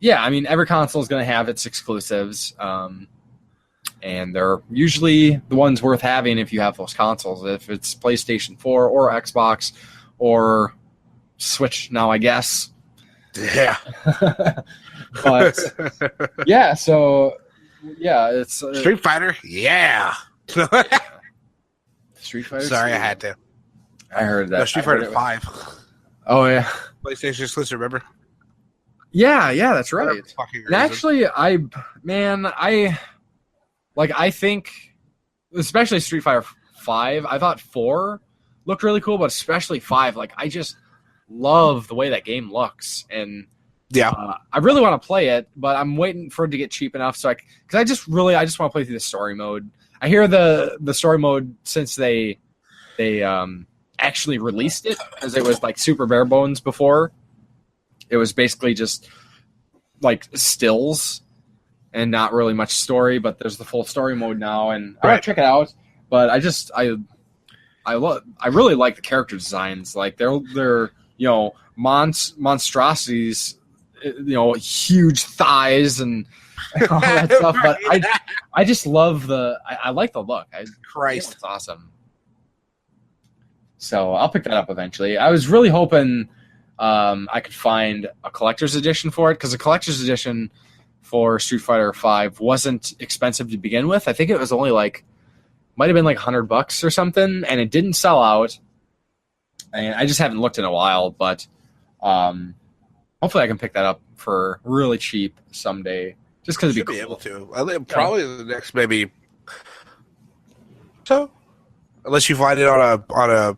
yeah, I mean, every console is going to have its exclusives, and they're usually the ones worth having if you have those consoles. If it's PlayStation 4 or Xbox or Switch now, I guess. Yeah. But yeah, so yeah, it's Street Fighter. Yeah. Street Fighter. Sorry, I had to. I heard that. No, Street Fighter 5. Oh yeah. PlayStation exclusive, remember? Yeah, that's right. And actually, I think, especially Street Fighter 5, I thought 4 looked really cool, but especially 5, like, I just love the way that game looks, and yeah, I really want to play it, but I'm waiting for it to get cheap enough because I just want to play through the story mode. I hear the story mode, since they actually released it, because it was like super bare bones before. it was basically just like stills and not really much story, but there's the full story mode now, and I want to check it out. But I really like the character designs. Like they're monstrosities, huge thighs and all that stuff. But I just love I like the look. Christ, it's awesome. So I'll pick that up eventually. I was really hoping I could find a collector's edition for it, because the collector's edition for Street Fighter V wasn't expensive to begin with. I think it was only might have been like $100 or something, and it didn't sell out. And I just haven't looked in a while, but hopefully I can pick that up for really cheap someday. Just because it'd be cool. Able to. I think probably the next maybe. So, unless you find it on a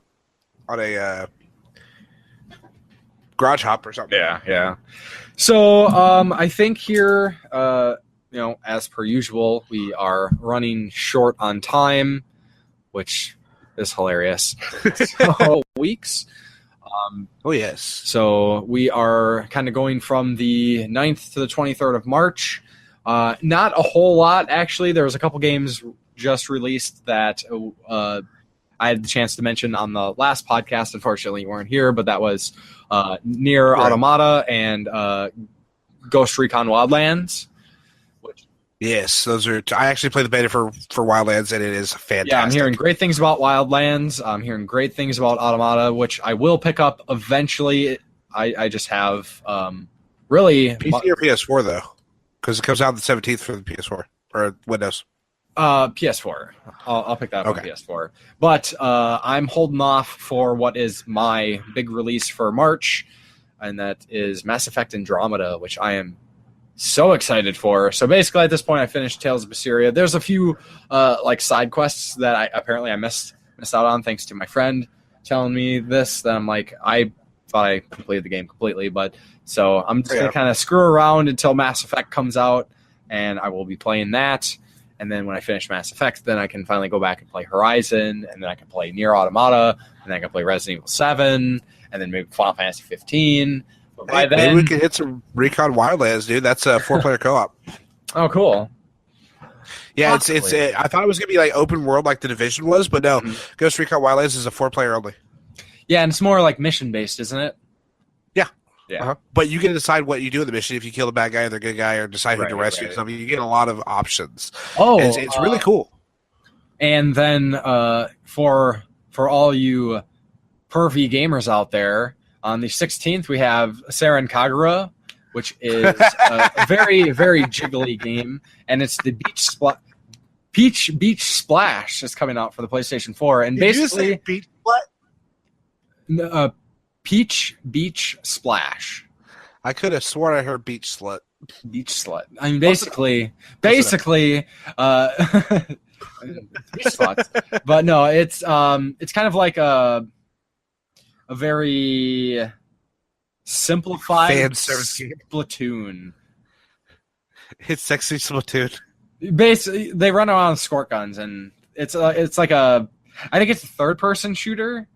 garage hop or something. Yeah. So I think here, as per usual, we are running short on time, which is hilarious. So weeks. Yes. So we are kind of going from the 9th to the 23rd of March. Not a whole lot, actually. There was a couple games just released that I had the chance to mention on the last podcast. Unfortunately, you weren't here, but that was Nier Automata and Ghost Recon Wildlands. Yes, those are. I actually played the beta for Wildlands, and it is fantastic. Yeah, I'm hearing great things about Wildlands. I'm hearing great things about Automata, which I will pick up eventually. I just have really PC or PS4 though, because it comes out the 17th for the PS4 or Windows. PS4. I'll pick that up on PS4. But I'm holding off for what is my big release for March, and that is Mass Effect Andromeda, which I am so excited for. So basically, at this point, I finished Tales of Berseria. There's a few side quests that I missed out on, thanks to my friend telling me this. That I'm like, I thought I completed the game completely, but so I'm just gonna kind of screw around until Mass Effect comes out, and I will be playing that. And then when I finish Mass Effect, then I can finally go back and play Horizon, and then I can play Nier Automata, and then I can play Resident Evil 7, and then maybe Final Fantasy 15. But by then, maybe we can hit some Recon Wildlands, dude. That's a 4-player co-op. Oh, cool. Yeah, it's I thought it was gonna be like open world like the Division was, but no. Ghost Recon Wildlands is a 4-player only. Yeah, and it's more like mission based, isn't it? Yeah. Uh-huh. But you get to decide what you do in the mission, if you kill the bad guy or the good guy, or decide who to rescue or something. You get a lot of options. Oh, it's really cool. And then for all you pervy gamers out there, on the 16th we have Saren Kagura, which is a very, very jiggly game, and it's the Beach Splash is coming out for the PlayStation 4, and Did basically you just say what? Peach Beach Splash. I could have sworn I heard Beach Slut. Beach Slut. I mean, basically, beach sluts. But no, it's kind of like a very simplified Splatoon. It's sexy Splatoon. Basically, they run around with squirt guns, and it's like I think it's a third-person shooter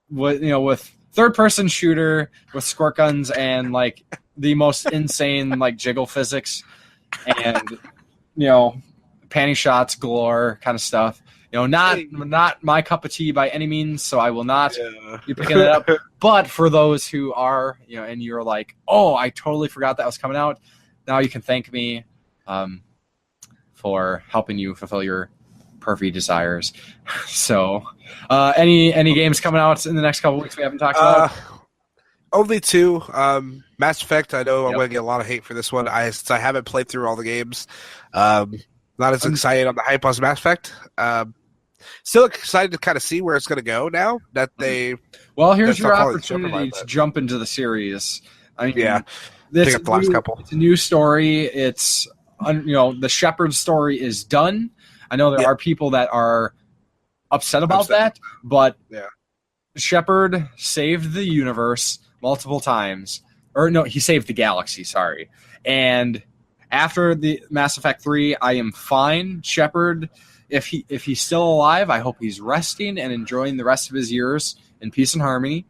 with third-person shooter with squirt guns and like the most insane like jiggle physics and panty shots galore kind of stuff. Not my cup of tea by any means, so I will not be picking it up. But for those who are, and you're like, oh, I totally forgot that was coming out. Now you can thank me for helping you fulfill your pervy desires. So, any games coming out in the next couple weeks we haven't talked about? Only two. Mass Effect. I know I'm going to get a lot of hate for this one. Since I haven't played through all the games. Not as excited on the hype as Mass Effect. Still excited to kind of see where it's going to go now that they. Well, here's your opportunity to jump into the series. I mean, pick up the last couple. It's a new story. It's the Shepard story is done. I know there are people that are upset about that, but Shepard saved the universe multiple times. Or no, he saved the galaxy, sorry. And after the Mass Effect 3, I am fine. Shepard, if he's still alive, I hope he's resting and enjoying the rest of his years in peace and harmony.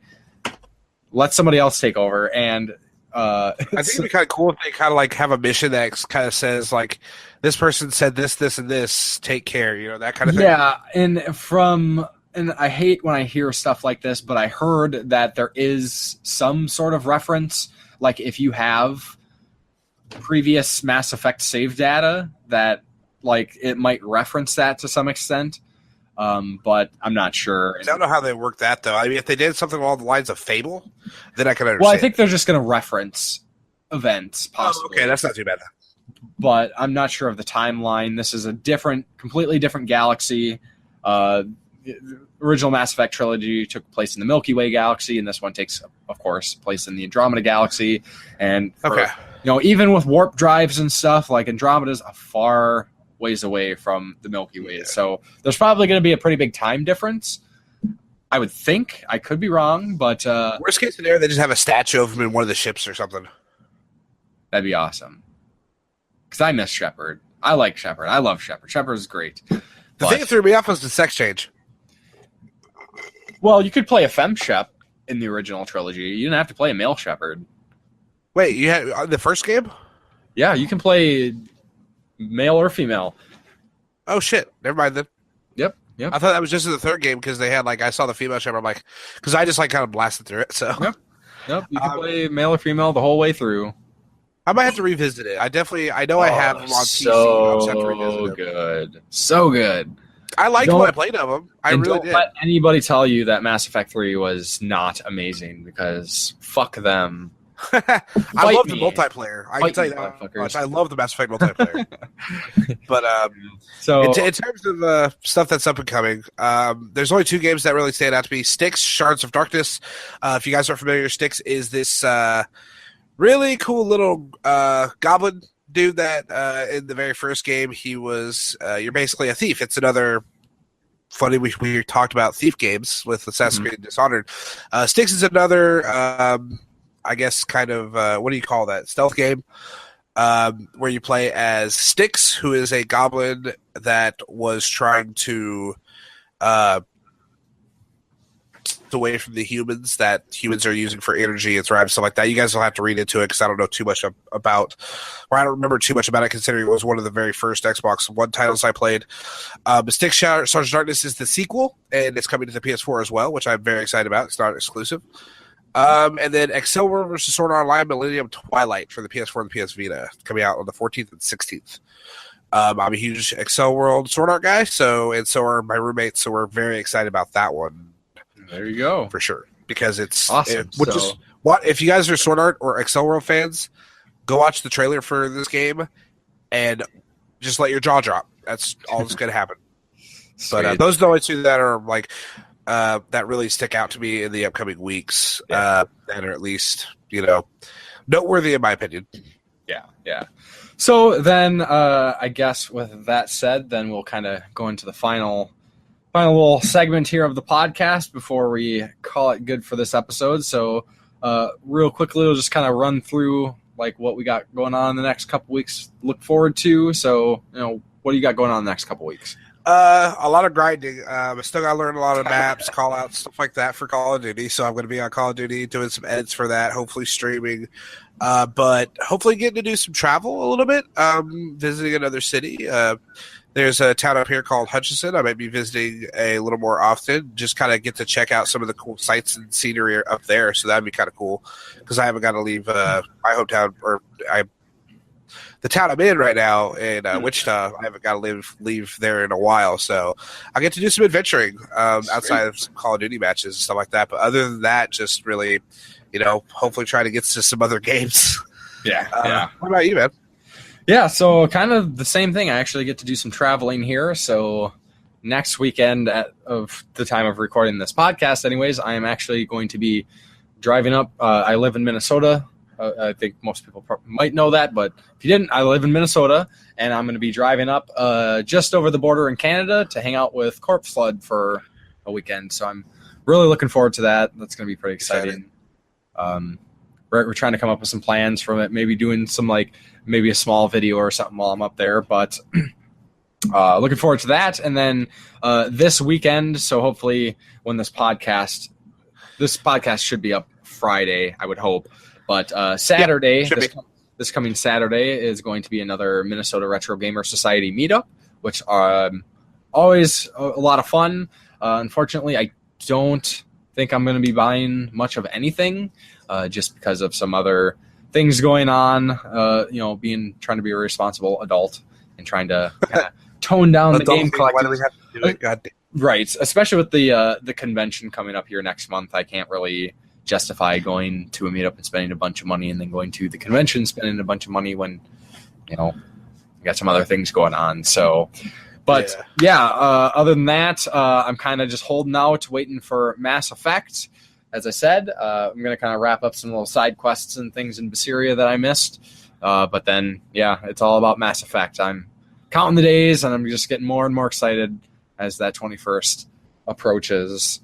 Let somebody else take over. And I think it'd be kind of cool if they kind of like have a mission that kind of says like, this person said this, this, and this. Take care, that kind of thing. Yeah, and I hate when I hear stuff like this, but I heard that there is some sort of reference, like if you have previous Mass Effect save data, that like it might reference that to some extent. But I'm not sure. I don't know how they work that though. I mean, if they did something along the lines of Fable, then I can understand. Well, I think they're just going to reference events, possibly. Okay, that's not too bad then. But I'm not sure of the timeline. This is a completely different galaxy. The original Mass Effect trilogy took place in the Milky Way galaxy, and this one takes, of course, place in the Andromeda galaxy. And even with warp drives and stuff, like Andromeda's a far ways away from the Milky Way, so there's probably going to be a pretty big time difference. I would think. I could be wrong, but worst case scenario, they just have a statue of him in one of the ships or something. That'd be awesome. Because I miss Shepard. I like Shepard. I love Shepard. Shepard is great. The thing that threw me off was the sex change. Well, you could play a femme Shep in the original trilogy. You didn't have to play a male Shepard. Wait, you had the first game? Yeah, you can play male or female. Oh shit! Never mind then. Yep. I thought that was just in the third game because they had I saw the female Shepard. I'm like, because I just kind of blasted through it. So Yep. You can play male or female the whole way through. I might have to revisit it. I know I have them on PC. So I'll have to revisit good. So good. I liked what I played of them. I really did. Don't let anybody tell you that Mass Effect 3 was not amazing, because fuck them. I love the multiplayer. I can tell you that much. I love the Mass Effect multiplayer. But so in terms of stuff that's up and coming, there's only two games that really stand out to me. Styx, Shards of Darkness. If you guys aren't familiar, Styx is this really cool little goblin dude that in the very first game he was you're basically a thief. It's another funny we talked about thief games with Assassin's Creed Dishonored. Styx is another I guess kind of what do you call that, stealth game where you play as Styx, who is a goblin that was trying to away from the humans that humans are using for energy and thrive, stuff like that. You guys will have to read into it because I don't know too much about, or I don't remember too much about it, considering it was one of the very first Xbox One titles I played. Styx Shards of Darkness is the sequel, and it's coming to the PS4 as well, which I'm very excited about. It's not exclusive. And then Excel World vs. Sword Art Online Millennium Twilight for the PS4 and the PS Vita, coming out on the 14th and 16th. I'm a huge Excel World Sword Art guy, so are my roommates, so we're very excited about that one. There you go. For sure. Because it's awesome. If you guys are Sword Art or Excel World fans, go watch the trailer for this game and just let your jaw drop. That's all that's going to happen. But those are the only two that are that really stick out to me in the upcoming weeks. That are at least, noteworthy in my opinion. Yeah. So then I guess with that said, then we'll kind of go into the final little segment here of the podcast before we call it good for this episode. So real quickly, we'll just kind of run through what we got going on in the next couple weeks, look forward to. So, what do you got going on in the next couple weeks? A lot of grinding. I still got to learn a lot of maps, call outs, stuff like that for Call of Duty. So I'm going to be on Call of Duty doing some edits for that, hopefully streaming. But hopefully getting to do some travel a little bit, visiting another city. There's a town up here called Hutchinson. I might be visiting a little more often, just kind of get to check out some of the cool sights and scenery up there. So that'd be kind of cool because I haven't got to leave my hometown, or the town I'm in right now in Wichita. I haven't got to leave there in a while. So I get to do some adventuring outside of some Call of Duty matches and stuff like that. But other than that, just really, hopefully try to get to some other games. Yeah. What about you, man? Yeah, so kind of the same thing. I actually get to do some traveling here. So next weekend of the time of recording this podcast anyways, I am actually going to be driving up. I live in Minnesota. I think most people might know that, but if you didn't, I live in Minnesota, and I'm going to be driving up just over the border in Canada to hang out with Corpse Flood for a weekend. So I'm really looking forward to that. That's going to be pretty exciting. We're trying to come up with some plans from it, maybe doing some maybe a small video or something while I'm up there, but looking forward to that. And then this weekend, so hopefully when this podcast should be up Friday, I would hope. But Saturday, this coming Saturday, is going to be another Minnesota Retro Gamer Society meetup, which are always a lot of fun. Unfortunately, I don't think I'm going to be buying much of anything, just because of some other things going on. Trying to be a responsible adult and trying to tone down the game collecting. Why do we have to do it? Goddamn. Right, especially with the convention coming up here next month. I can't really justify going to a meetup and spending a bunch of money and then going to the convention spending a bunch of money when you got some other things going on. So, but other than that, I'm kind of just holding out, waiting for Mass Effect. As I said, I'm going to kind of wrap up some little side quests and things in Berseria that I missed. But then, it's all about Mass Effect. I'm counting the days, and I'm just getting more and more excited as that 21st approaches.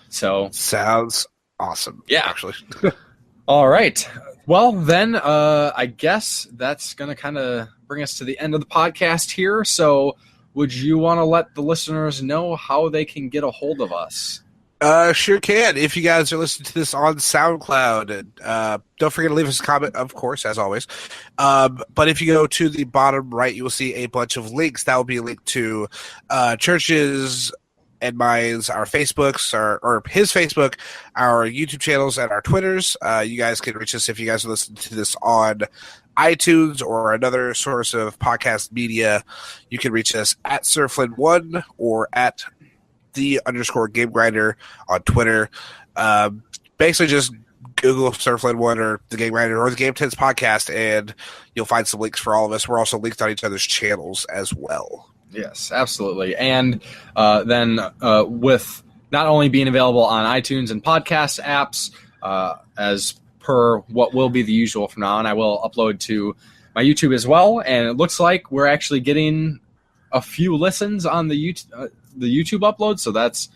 So sounds awesome. Yeah, actually. All right. Well, then I guess that's going to kind of bring us to the end of the podcast here. So would you want to let the listeners know how they can get a hold of us? Sure can. If you guys are listening to this on SoundCloud, don't forget to leave us a comment, of course, as always. But if you go to the bottom right, you will see a bunch of links. That will be a link to Church's and mine's, our Facebooks, or his Facebook, our YouTube channels, and our Twitters. You guys can reach us if you guys are listening to this on iTunes or another source of podcast media. You can reach us at SirFlynn1 or at _Game Grinder on Twitter. Basically, just Google SirFlynn1 or the Game Grinder or the Game Tenants Podcast, and you'll find some links for all of us. We're also linked on each other's channels as well. Yes, absolutely. And then with not only being available on iTunes and podcast apps, as per what will be the usual from now on, I will upload to my YouTube as well. And it looks like we're actually getting a few listens on the YouTube upload, so that's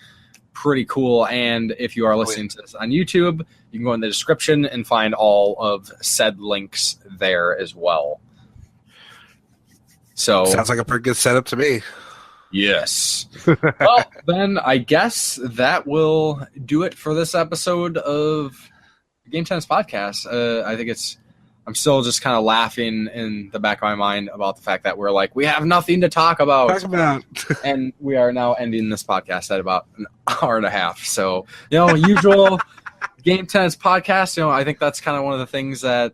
pretty cool. And if you are listening to this on YouTube, you can go in the description and find all of said links there as well. So sounds like a pretty good setup to me. Yes. Well, then I guess that will do it for this episode of Game Tenants Podcast. I think I'm still just kind of laughing in the back of my mind about the fact that we're like, we have nothing to talk about. And we are now ending this podcast at about an hour and a half. So, usual Game Tenants Podcast, I think that's kind of one of the things that,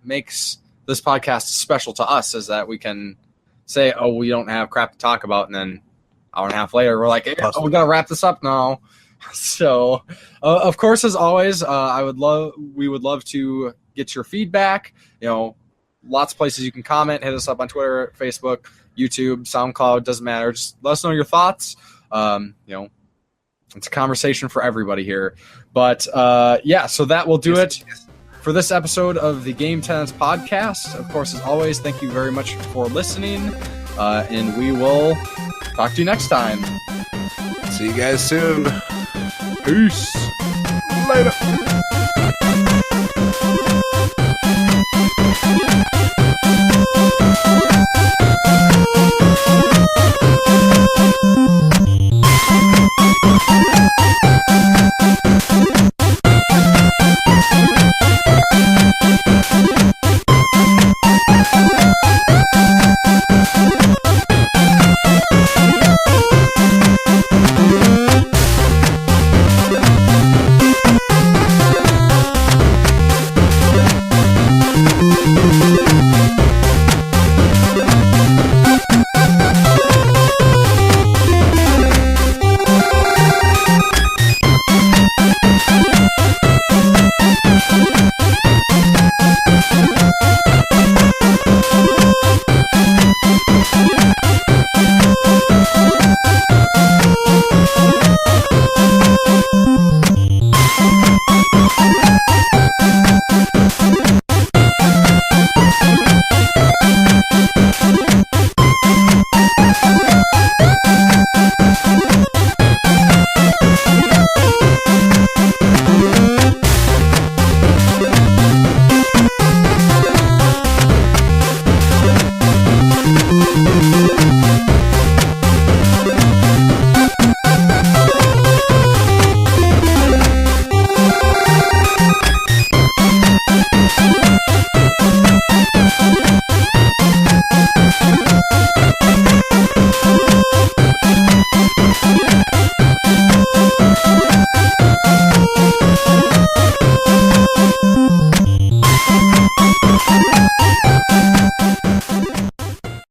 makes this podcast special to us, is that we can say, oh, we don't have crap to talk about, and then an hour and a half later, we're like, hey, we got to wrap this up now. So, of course, as always, we would love to get your feedback. Lots of places you can comment. Hit us up on Twitter, Facebook, YouTube, SoundCloud. Doesn't matter. Just let us know your thoughts. It's a conversation for everybody here. But so that will do it for this episode of the Game Tenants Podcast. Of course, as always, thank you very much for listening, and we will talk to you next time. See you guys soon. Peace. Later.